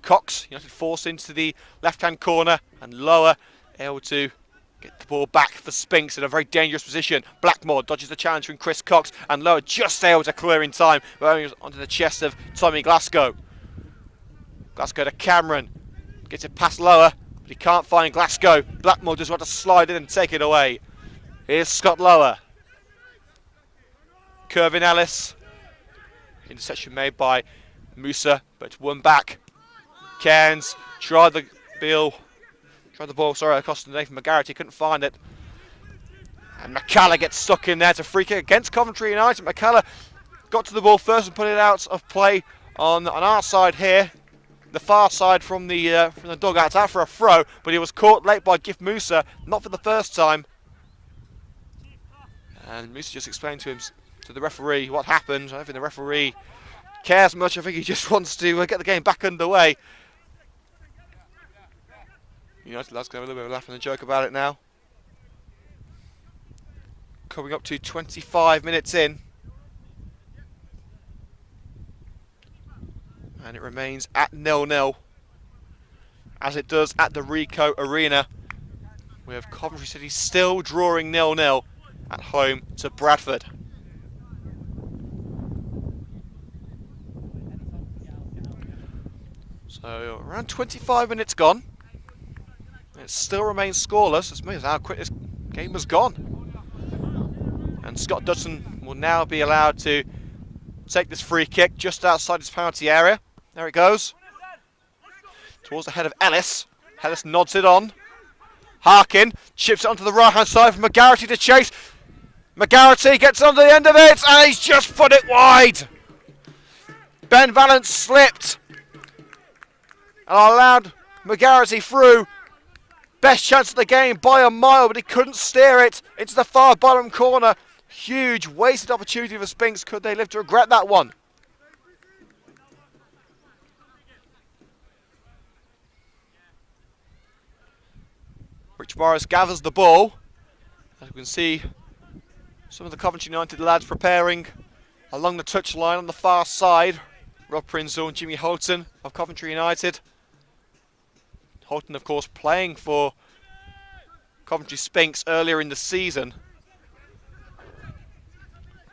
Cox, United forced into the left-hand corner, and Lower able to get the ball back for Sphinx in a very dangerous position. Blackmore dodges the challenge from Chris Cox, and Lower just able to clear in time, but only onto the chest of Tommy Glasgow. Glasgow to Cameron, gets it past Lower, but he can't find Glasgow. Blackmore just want to slide in and take it away. Here's Scott Lower. Kervin Ellis. Interception made by Musa, but won back. Cairns tried the ball, across to Nathan McGarrett. He couldn't find it. And McCallum gets stuck in there to free kick against Coventry United. McCallum got to the ball first and put it out of play on our side here. The far side from the dugout out for a throw, but he was caught late by Gif Musa, not for the first time. And Musa just explained to the referee what happened. I don't think the referee cares much. I think he just wants to get the game back underway. United lads can have a little bit of a laugh and a joke about it now. Coming up to 25 minutes in. And it remains at 0-0. As it does at the Ricoh Arena. We have Coventry City still drawing 0-0 at home to Bradford. So around 25 minutes gone. It still remains scoreless. As much as how quick this game has gone. And Scott Dutton will now be allowed to take this free kick just outside his penalty area. There it goes. Towards the head of Ellis. Ellis nods it on. Harkin chips it onto the right hand side for McGarity to chase. McGarity gets on the end of it and he's just put it wide. Ben Valence slipped and allowed McGarity through. Best chance of the game by a mile, but he couldn't steer it into the far bottom corner. Huge wasted opportunity for Sphinx. Could they live to regret that one? Rich Morris gathers the ball. As we can see, some of the Coventry United lads preparing along the touchline on the far side. Rob Prinzel and Jimmy Houghton of Coventry United. Houghton, of course, playing for Coventry Sphinx earlier in the season.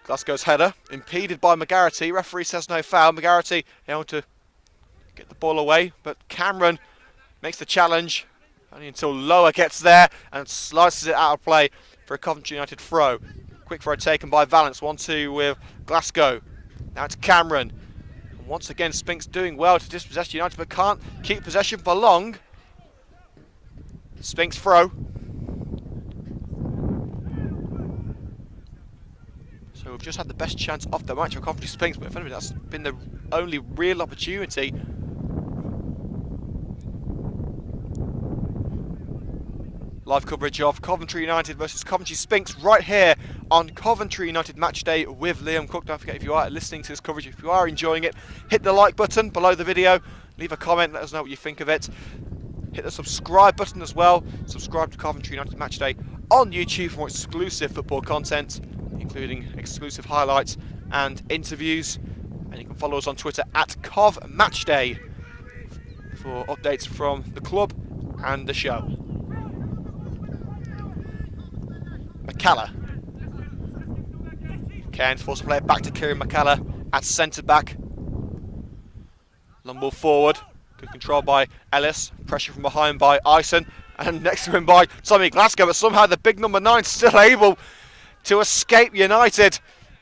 Glasgow's header impeded by McGarity. Referee says no foul. McGarity able to get the ball away, but Cameron makes the challenge. Only until Lower gets there and slices it out of play for a Coventry United throw. Quick throw taken by Valence. 1-2 with Glasgow. Now it's Cameron. And once again, Sphinx doing well to dispossess United, but can't keep possession for long. Sphinx throw. So we've just had the best chance of the match for Coventry Sphinx, but if anything, that's been the only real opportunity. Live coverage of Coventry United versus Coventry Sphinx right here on Coventry United Match Day with Liam Cook. Don't forget, if you are listening to this coverage, if you are enjoying it, hit the like button below the video, leave a comment, let us know what you think of it. Hit the subscribe button as well. Subscribe to Coventry United Match Day on YouTube for more exclusive football content, including exclusive highlights and interviews. And you can follow us on Twitter at CovMatchday for updates from the club and the show. McCalla. Cairns force to play it back to Kieran McCalla at centre back. Long ball forward. Good control by Ellis. Pressure from behind by Ison. And next to him by Tommy Glasgow. But somehow the big number 9 still able to escape United.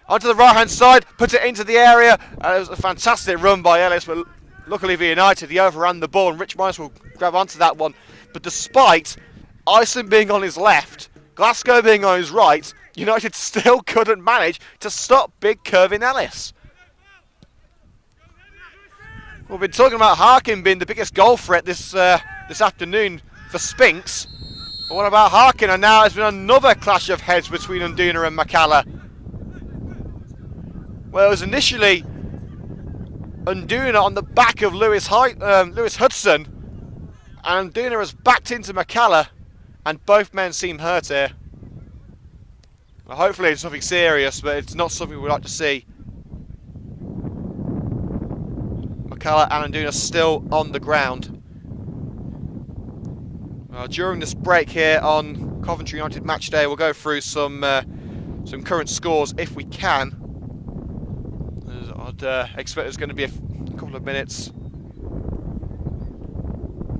Onto the right hand side. Put it into the area. And it was a fantastic run by Ellis. But luckily for United, he overran the ball. And Rich Morris will grab onto that one. But despite Ison being on his left, Glasgow being on his right, United still couldn't manage to stop big Kirvin Ellis. We've been talking about Harkin being the biggest goal threat this afternoon for Sphinx. But what about Harkin? And now there's been another clash of heads between Unduna and McCalla. Well, it was initially Unduna on the back of Lewis Hudson. And Unduna has backed into McCalla. And both men seem hurt here. Well, hopefully it's nothing serious, but it's not something we'd like to see. McCalla and Unduna still on the ground. Well, during this break here on Coventry United Match Day, we'll go through some current scores if we can. I'd expect there's going to be a couple of minutes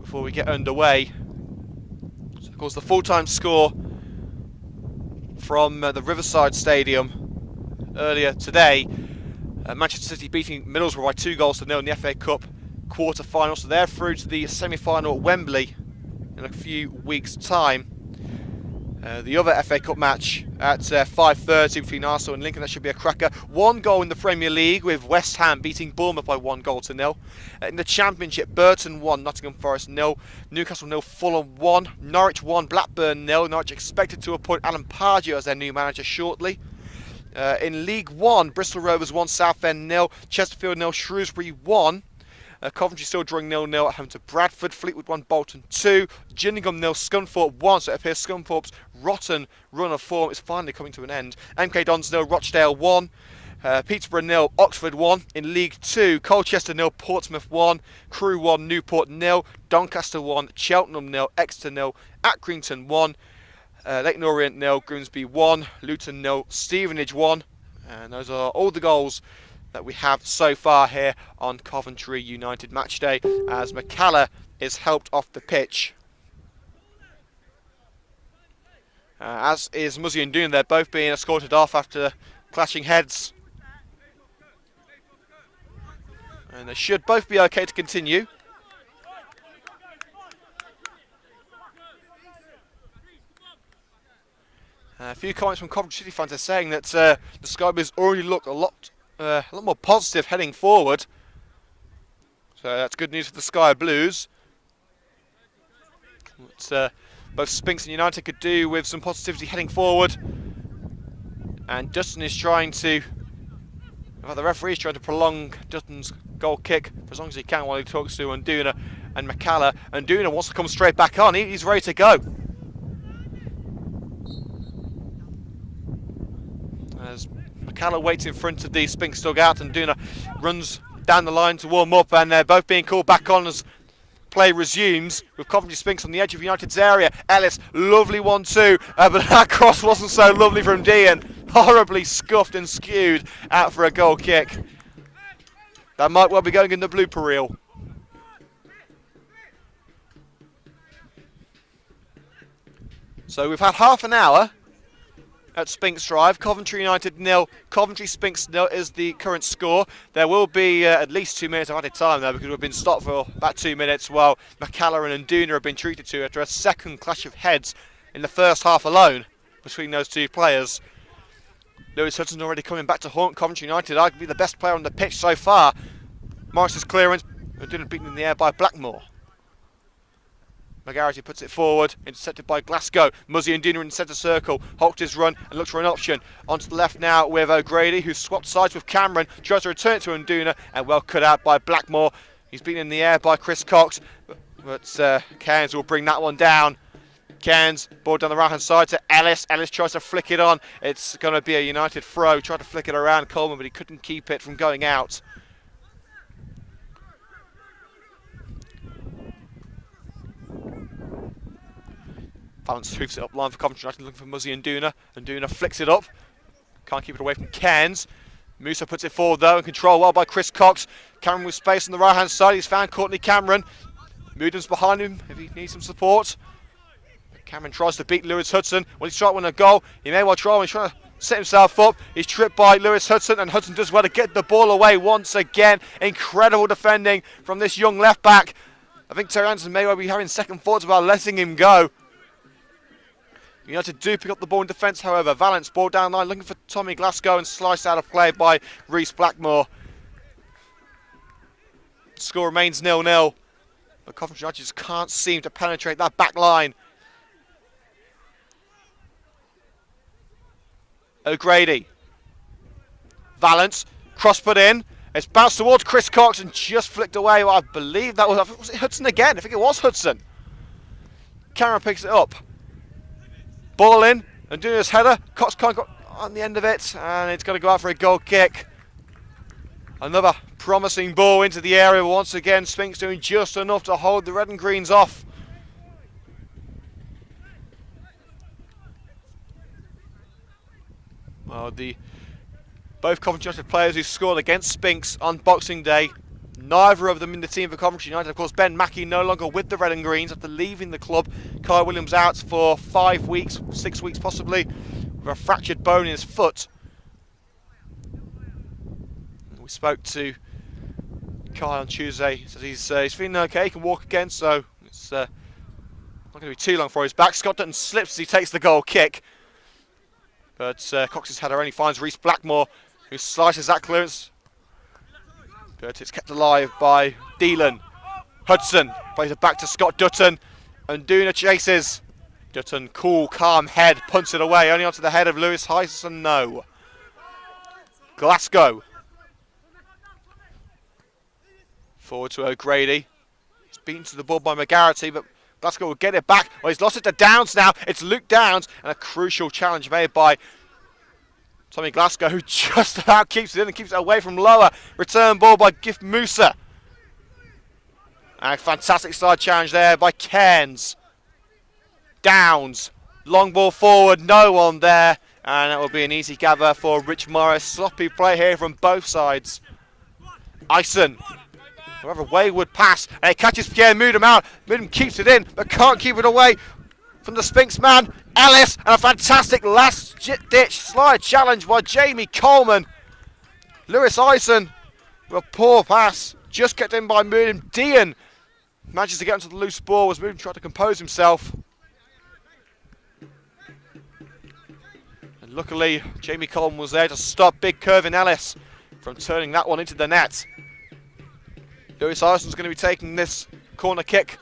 before we get underway. Of course, the full-time score from the Riverside Stadium earlier today, Manchester City beating Middlesbrough by 2-0 in the FA Cup quarter-final, so they're through to the semi-final at Wembley in a few weeks' time. The other FA Cup match at 5:30 between Arsenal and Lincoln, that should be a cracker. 1 goal in the Premier League with West Ham beating Bournemouth by 1-0. In the Championship, Burton 1, Nottingham Forest 0, Newcastle 0, Fulham 1, Norwich 1, Blackburn 0. Norwich expected to appoint Alan Pardew as their new manager shortly. In League 1, Bristol Rovers 1, Southend 0, Chesterfield 0, Shrewsbury 1. Coventry still drawing 0-0 at home to Bradford. Fleetwood 1, Bolton 2. Gillingham 0, Scunthorpe 1. So it appears Scunthorpe's rotten run of form is finally coming to an end. MK Dons 0, Rochdale 1. Peterborough 0, Oxford 1. In League 2, Colchester 0, Portsmouth 1. Crewe 1, Newport 0. Doncaster 1, Cheltenham 0, Exeter 0. Accrington 1. Leyton Orient 0, Grimsby 1. Luton 0, Stevenage 1. And those are all the goals that we have so far here on Coventry United Match Day, as McCalla is helped off the pitch. As is Muzzy and Doon, they're both being escorted off after clashing heads. And they should both be okay to continue. few comments from Coventry City fans are saying that the Sky Blues already look a lot more positive heading forward. So that's good news for the Sky Blues. Both Sphinx and United could do with some positivity heading forward. And Dutton is trying to... the referee is trying to prolong Dutton's goal kick for as long as he can while he talks to Unduna and McCalla. Unduna wants to come straight back on. He's ready to go. As McCalla waits in front of the Sphinx dugout, Unduna runs down the line to warm up, and they're both being called back on as play resumes with Coventry Sphinx on the edge of United's area. Ellis, lovely 1-2, but that cross wasn't so lovely from Dean. Horribly scuffed and skewed out for a goal kick. That might well be going in the blooper reel. So we've had half an hour at Sphinx Drive. Coventry United 0, Coventry Sphinx 0 is the current score. There will be at least 2 minutes of added time there because we've been stopped for about 2 minutes while McCalla and Unduna have been treated to after a second clash of heads in the first half alone between those two players. Lewis Hudson already coming back to haunt Coventry United, arguably the best player on the pitch so far. Morris's clearance, Unduna beaten in the air by Blackmore. McGarity puts it forward, intercepted by Glasgow. Muzzy and Dina in the centre circle. Hulked his run and looks for an option. Onto the left now with O'Grady, who swapped sides with Cameron. Tries to return it to Unduna and well cut out by Blackmore. He's beaten in the air by Chris Cox, but Cairns will bring that one down. Cairns, ball down the right hand side to Ellis. Ellis tries to flick it on. It's going to be a United throw. Tried to flick it around Coleman, but he couldn't keep it from going out. Valance hoops it up line for Coventry United, looking for Muzzy and Duna. And Duna flicks it up. Can't keep it away from Cairns. Musa puts it forward though, and controlled well by Chris Cox. Cameron with space on the right hand side. He's found Courtney Cameron. Mooden's behind him if he needs some support. Cameron tries to beat Lewis Hudson. Well, he's trying to win a goal. He may well try when he's trying to set himself up. He's tripped by Lewis Hudson, and Hudson does well to get the ball away once again. Incredible defending from this young left back. I think Terry Anderson may well be having second thoughts about letting him go. United do pick up the ball in defence, however. Valance, ball down the line, looking for Tommy Glasgow, and sliced out of play by Reece Blackmore. Score remains 0-0, but Coventry United just can't seem to penetrate that back line. O'Grady. Valance, cross put in. It's bounced towards Chris Cox and just flicked away. Well, I believe that was it Hudson again? I think it was Hudson. Cameron picks it up. Ball in, and doing his header. Cox can't go on the end of it, and it's got to go out for a goal kick. Another promising ball into the area. Once again, Sphinx doing just enough to hold the red and greens off. Well, both Coventry United players who scored against Sphinx on Boxing Day, neither of them in the team for Coventry United. Of course, Ben Mackey no longer with the red and greens after leaving the club. Kai Williams out for 5 weeks, 6 weeks possibly, with a fractured bone in his foot. We spoke to Kai on Tuesday. He says he's feeling okay, he can walk again, so it's not going to be too long for his back. Scott Dutton slips as he takes the goal kick. But Cox's header only finds Reece Blackmore, who slices that clearance. But it's kept alive by Dealon. Hudson plays it back to Scott Dutton. And Duna chases. Dutton, cool, calm head, punts it away. Only onto the head of Lewis Hyson, no. Glasgow. Forward to O'Grady. He's beaten to the ball by McGarity, but Glasgow will get it back. Well, he's lost it to Downs now. It's Luke Downs, and a crucial challenge made by Tommy Glasgow, who just about keeps it in and keeps it away from Lower. Return ball by Gift Musa. And a fantastic side challenge there by Cairns. Downs. Long ball forward, no one there. And that will be an easy gather for Rich Morris. Sloppy play here from both sides. Ison. However, wayward pass, and it catches Pierre Moodham out. Moodham keeps it in, but can't keep it away from the Sphinx man. Ellis, and a fantastic last-ditch slide challenge by Jamie Coleman. Lewis Ison, with a poor pass, just kept in by Moodham. Dean manages to get onto the loose ball as Moodham tried to compose himself. Luckily, Jamie Coleman was there to stop big Curvin Ellis from turning that one into the net. Lewis Arson's going to be taking this corner kick.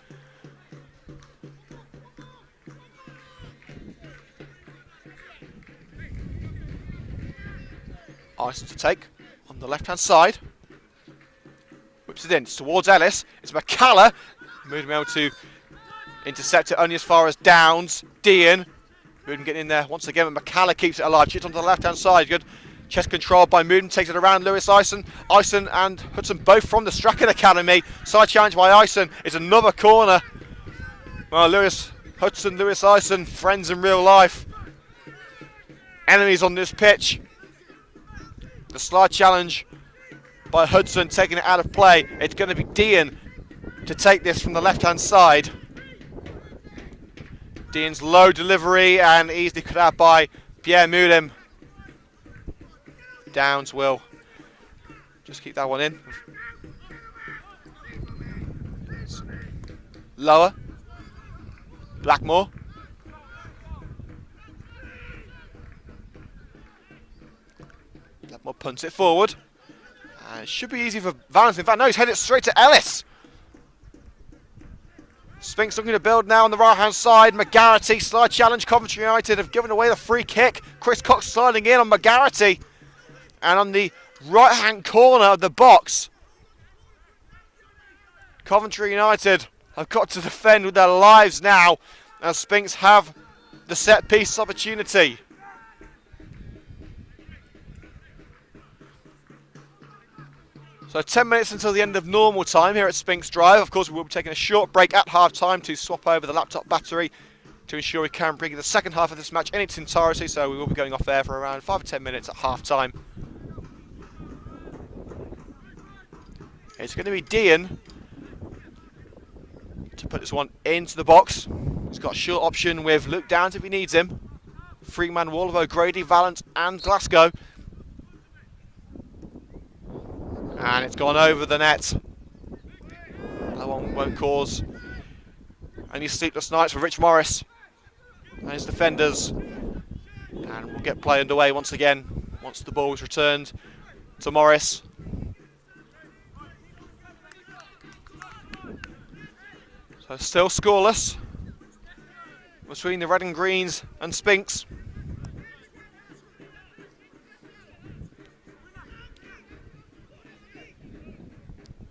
Arson to take on the left-hand side. Whips it in. It's towards Ellis. It's McCalla. Moving able to intercept it only as far as Downs. Dean. Mooden getting in there once again, but McCalla keeps it alive. Chips onto the left-hand side. Good chest control by Mooden. Takes it around Lewis Ison. Ison and Hudson both from the Strachan Academy. Side challenge by Ison. It's another corner. Well, Lewis Hudson, Lewis Ison, friends in real life. Enemies on this pitch. The slide challenge by Hudson, taking it out of play. It's going to be Dean to take this from the left-hand side. Dean's low delivery and easily cut out by Pierre Moulin. Downs will just keep that one in. Lower. Blackmore. Blackmore punts it forward. It should be easy for Valance. In fact, no, he's headed straight to Ellis. Sphinx looking to build now on the right-hand side. McGarity, slide challenge. Coventry United have given away the free kick. Chris Cox sliding in on McGarity. And on the right-hand corner of the box, Coventry United have got to defend with their lives now, as Sphinx have the set-piece opportunity. So 10 minutes until the end of normal time here at Sphinx Drive. Of course, we will be taking a short break at half-time to swap over the laptop battery to ensure we can bring the second half of this match in its entirety. So we will be going off air for around 5 or 10 minutes at half-time. It's going to be Dean to put this one into the box. He's got a short option with Luke Downs if he needs him. Three-man wall of O'Grady, Valance and Glasgow. And it's gone over the net. That one won't cause any sleepless nights for Rich Morris and his defenders. And we'll get play underway once again once the ball is returned to Morris. So still scoreless between the Red and Greens and Sphinx.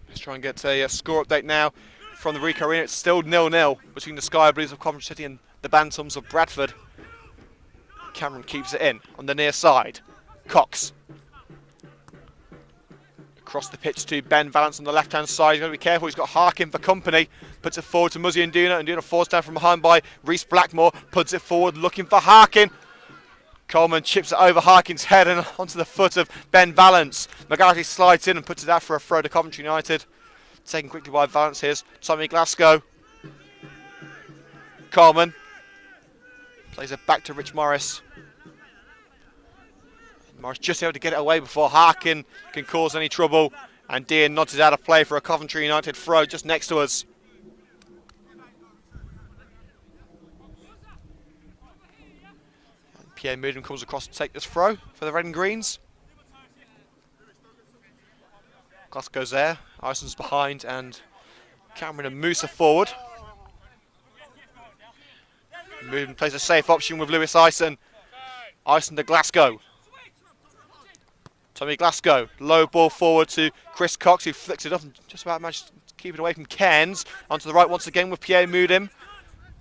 Let's try and get a score update now from the Ricoh Arena. It's still 0-0 between the Sky Blues of Coventry City and the Bantams of Bradford. Cameron keeps it in on the near side. Cox. Across the pitch to Ben Valance on the left-hand side. He's got to be careful. He's got Harkin for company. Puts it forward to Muzzy and Duna falls down from behind by Reese Blackmore. Puts it forward looking for Harkin. Coleman chips it over Harkin's head and onto the foot of Ben Valance. McGarty slides in and puts it out for a throw to Coventry United. Taken quickly by Valance. Here's Tommy Glasgow. Coleman plays it back to Rich Morris. Morris just able to get it away before Harkin can cause any trouble. And Dean nods it out of play for a Coventry United throw just next to us. And Pierre Moulin comes across to take this throw for the Red and Greens. Glasgow's there. Ison's behind and Cameron and Musa forward. Moulin plays a safe option with Lewis Ison. Ison to Glasgow. Tommy Glasgow, low ball forward to Chris Cox, who flicks it up and just about managed to keep it away from Cairns. Onto the right once again with Pierre Moulin.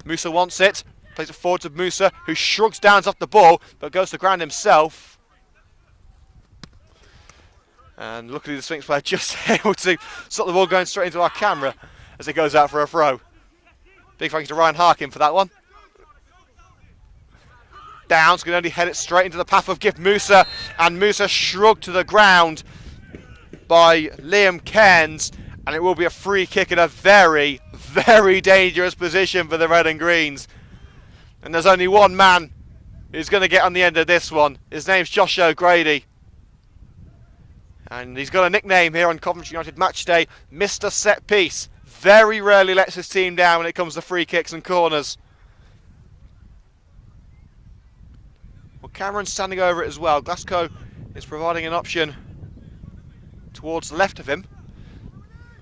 Musa wants it, plays it forward to Musa, who shrugs down off the ball, but goes to the ground himself. And luckily the Sphinx player just able to stop the ball going straight into our camera as it goes out for a throw. Big thank you to Ryan Harkin for that one. Downs can only head it straight into the path of Gift Musa, and Musa shrugged to the ground by Liam Cairns, and it will be a free kick in a very, very dangerous position for the Red and Greens. And there's only one man who's going to get on the end of this one. His name's Josh O'Grady. And he's got a nickname here on Coventry United Match Day, Mr. Set Piece. Very rarely lets his team down when it comes to free kicks and corners. Well, Cameron's standing over it as well. Glasgow is providing an option towards the left of him.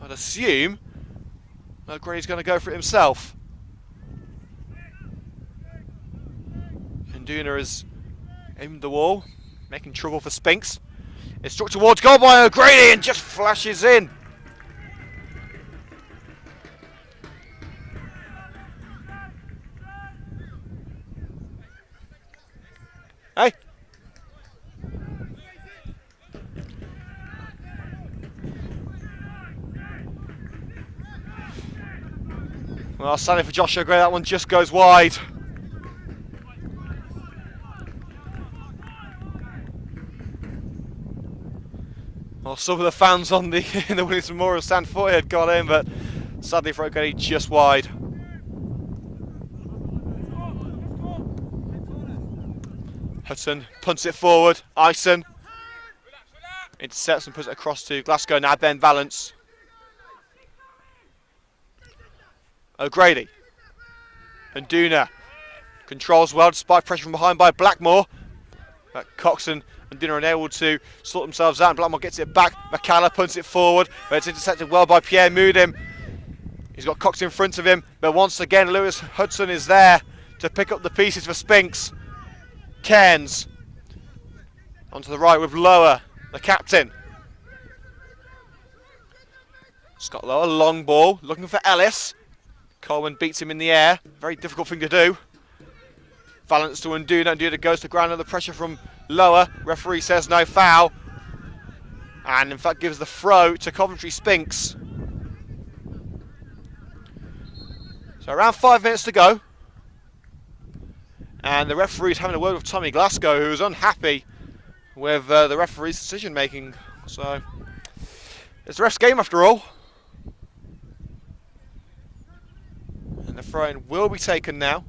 I'd assume O'Grady's going to go for it himself. And Duna is aimed the wall, making trouble for Sphinx. It's struck towards goal by O'Grady and just flashes in. Hey. Well, sadly for Josh O'Grady, that one just goes wide. Well, some of the fans on the in the Williams Memorial stand for it had got in, but sadly for O'Grady, just wide. Hudson punts it forward. Ison intercepts and puts it across to Glasgow. Now Ben Valance. O'Grady. And Duna controls well despite pressure from behind by Blackmore. But Coxon and Duna are unable to sort themselves out, and Blackmore gets it back. McCalla punts it forward, but it's intercepted well by Pierre Mudim. He's got Cox in front of him, but once again Lewis Hudson is there to pick up the pieces for Sphinx. Cairns onto the right with Lower, the captain. Scott Lower, long ball, looking for Ellis. Coleman beats him in the air, very difficult thing to do. Valance to Nduna, Nduna goes to ground under pressure from Lower. Referee says no foul. And in fact gives the throw to Coventry Sphinx. So around 5 minutes to go. And the referee's having a word with Tommy Glasgow, who's unhappy with the referee's decision making. So it's the ref's game after all. And the throw-in will be taken now.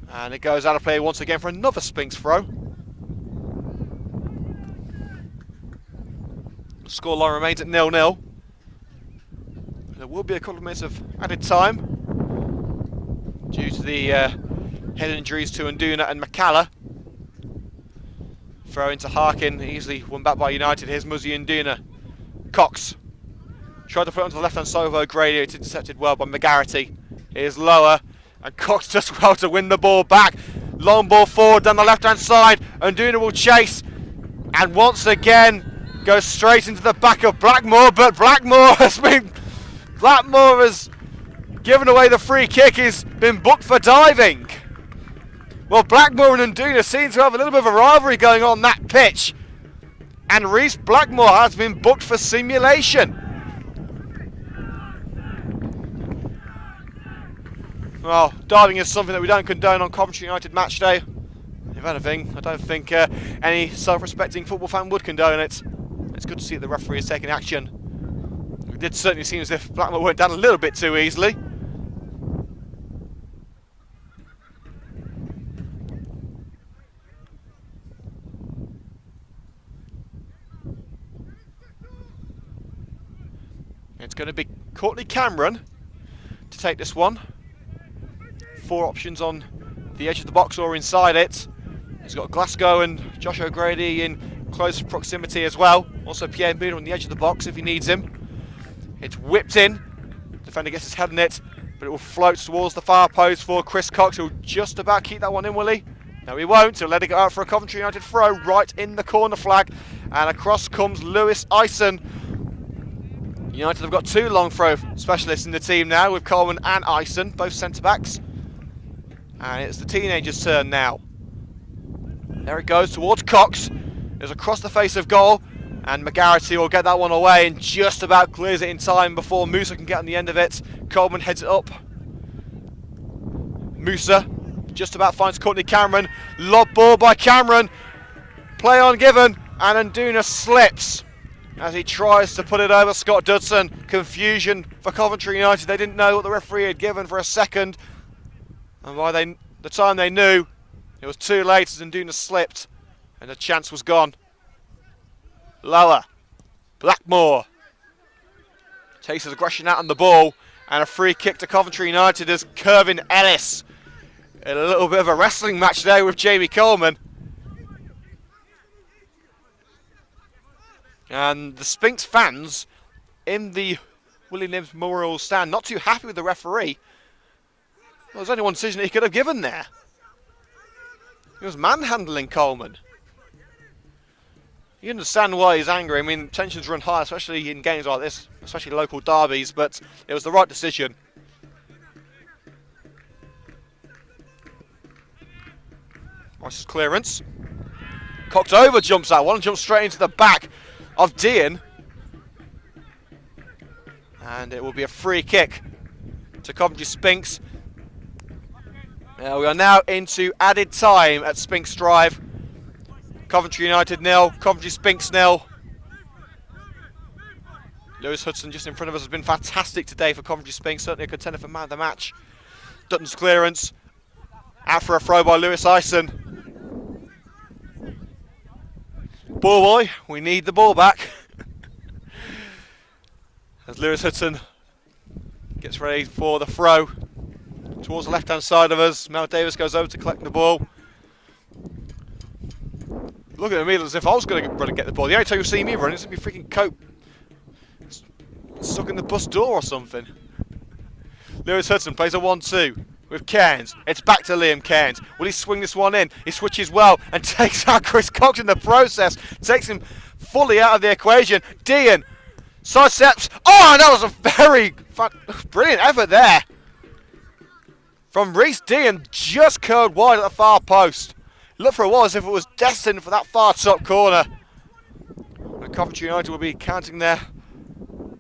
And it goes out of play once again for another Sphinx throw. The scoreline remains at 0-0. There will be a couple of minutes of added time due to the head injuries to Nduna and McCalla. Throw into Harkin, easily won back by United. Here's Muzzy Nduna. Cox tried to put it onto the left hand side of O'Grady. It's intercepted well by McGarity. Here's Lower. And Cox does well to win the ball back. Long ball forward down the left hand side. Nduna will chase. And once again goes straight into the back of Blackmore. But Blackmore has given away the free kick. He's been booked for diving. Well, Blackmore and Nduna seem to have a little bit of a rivalry going on that pitch. And Reese Blackmore has been booked for simulation. Well, diving is something that we don't condone on Coventry United match day. If anything, I don't think any self-respecting football fan would condone it. It's good to see that the referee is taking action. It did certainly seem as if Blackmore went down a little bit too easily. It's going to be Courtney Cameron to take this one. 4 options on the edge of the box or inside it. He's got Glasgow and Josh O'Grady in close proximity as well. Also Pierre Mudim on the edge of the box if he needs him. It's whipped in. Defender gets his head in it, but it will float towards the far post for Chris Cox, who'll just about keep that one in, will he? No, he won't. He'll let it go out for a Coventry United throw right in the corner flag. And across comes Lewis Ison. United have got 2 long throw specialists in the team now, with Coleman and Ison, both centre-backs. And it's the teenagers' turn now. There it goes towards Cox. It's across the face of goal. And McGarity will get that one away and just about clears it in time before Musa can get on the end of it. Coleman heads it up. Musa just about finds Courtney Cameron. Lob ball by Cameron. Play on given. And Nduna slips as he tries to put it over Scott Dudson. Confusion for Coventry United. They didn't know what the referee had given for a second. And by the time they knew, it was too late as Nduna slipped and the chance was gone. Lower. Blackmore takes his aggression out on the ball, and a free kick to Coventry United as Kervin Ellis In a little bit of a wrestling match there with Jamie Coleman. And the Sphinx fans in the Willie Nibbs Memorial stand not too happy with the referee. Well, there's only one decision he could have given there. He was manhandling Coleman. You understand why he's angry. I mean, tensions run high, especially in games like this, especially local derbies, but it was the right decision. Nice clearance. Cocked over, jumps out. One jumps straight into the back of Dean. And it will be a free kick to Coventry Sphinx. We are now into added time at Sphinx Drive. Coventry United 0, Coventry Sphinx 0. Lewis Hudson just in front of us has been fantastic today for Coventry Sphinx, certainly a contender for man of the match. Dutton's clearance, out for a throw by Lewis Ison. Ball boy, we need the ball back. As Lewis Hudson gets ready for the throw towards the left hand side of us. Mel Davis goes over to collect the ball. Look at me as if I was going to run and get the ball. The only time you'll see me running is to be freaking coat stuck in the bus door or something. Lewis Hudson plays a 1-2 with Cairns. It's back to Liam Cairns. Will he swing this one in? He switches well and takes out Chris Cox in the process. Takes him fully out of the equation. Dean sidesteps. Oh, and that was a very brilliant effort there from Reece Dean. Just curled wide at the far post. It looked for a while as if it was destined for that far top corner. And Coventry United will be counting their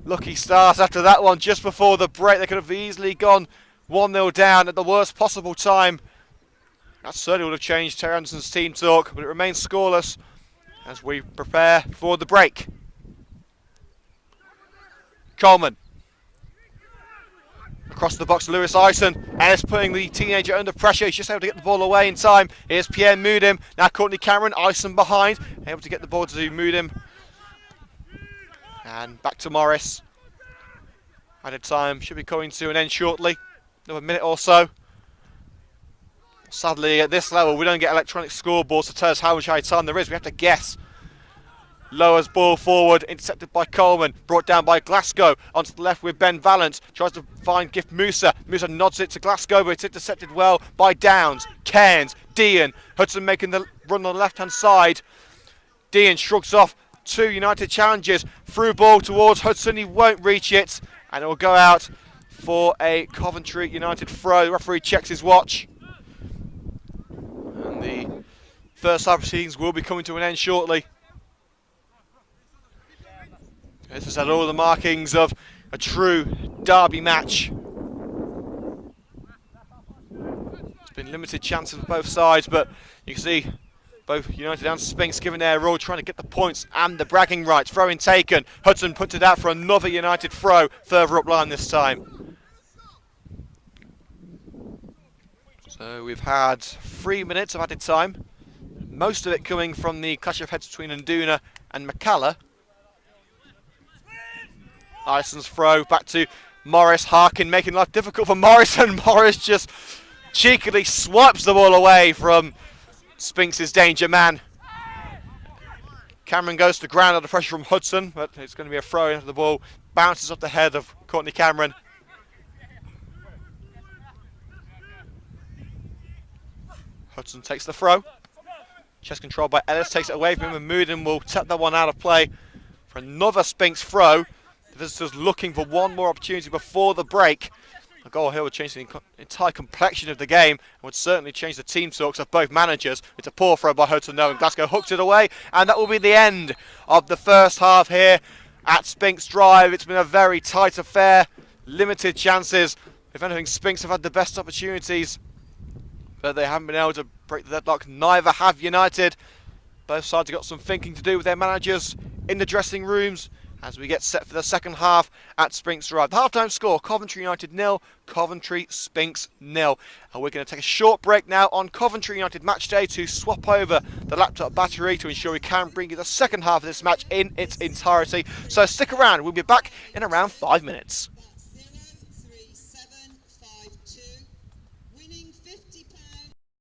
lucky stars after that one. Just before the break, they could have easily gone 1-0 down at the worst possible time. That certainly would have changed Terry Anderson's team talk, but it remains scoreless as we prepare for the break. Coleman. Across the box, Lewis Ison, and it's putting the teenager under pressure. He's just able to get the ball away in time. Here's Pierre Mudim. Now Courtney Cameron, Ison behind, able to get the ball to Mudim. And back to Morris. Added time should be coming to an end shortly. Another minute or so. Sadly, at this level, we don't get electronic scoreboards to tell us how much added time there is. We have to guess. Lowers ball forward, intercepted by Coleman, brought down by Glasgow, onto the left with Ben Valance, tries to find Gift Musa. Musa nods it to Glasgow, but it's intercepted well by Downs, Cairns, Dean. Hudson making the run on the left-hand side. Dean shrugs off two United challenges, through ball towards Hudson, he won't reach it, and it will go out for a Coventry United throw. The referee checks his watch. And the first half proceedings will be coming to an end shortly. This has had all the markings of a true derby match. There's been limited chances for both sides, but you can see both United and Sphinx giving their all, trying to get the points and the bragging rights. Throw-in taken. Hudson puts it out for another United throw, further up line this time. So we've had 3 minutes of added time. Most of it coming from the clash of heads between Nduna and McCalla. Ison's throw back to Morris. Harkin making life difficult for Morris, and Morris just cheekily swipes the ball away from Sphinx's danger man. Cameron goes to ground under pressure from Hudson, but it's going to be a throw into the ball. Bounces off the head of Courtney Cameron. Hudson takes the throw. Chest control by Ellis, takes it away from him, and Moodin will tap that one out of play for another Sphinx throw. The visitors looking for one more opportunity before the break. A goal here would change the entire complexion of the game and would certainly change the team talks of both managers. It's a poor throw by Hudson, and Glasgow hooks it away, and that will be the end of the first half here at Sphinx Drive. It's been a very tight affair, limited chances. If anything, Sphinx have had the best opportunities, but they haven't been able to break the deadlock. Neither have United. Both sides have got some thinking to do with their managers in the dressing rooms as we get set for the second half at Sphinx Drive. The half-time score, Coventry United 0, Coventry Sphinx 0. And we're going to take a short break now on Coventry United match day to swap over the laptop battery to ensure we can bring you the second half of this match in its entirety. So stick around, we'll be back in around 5 minutes.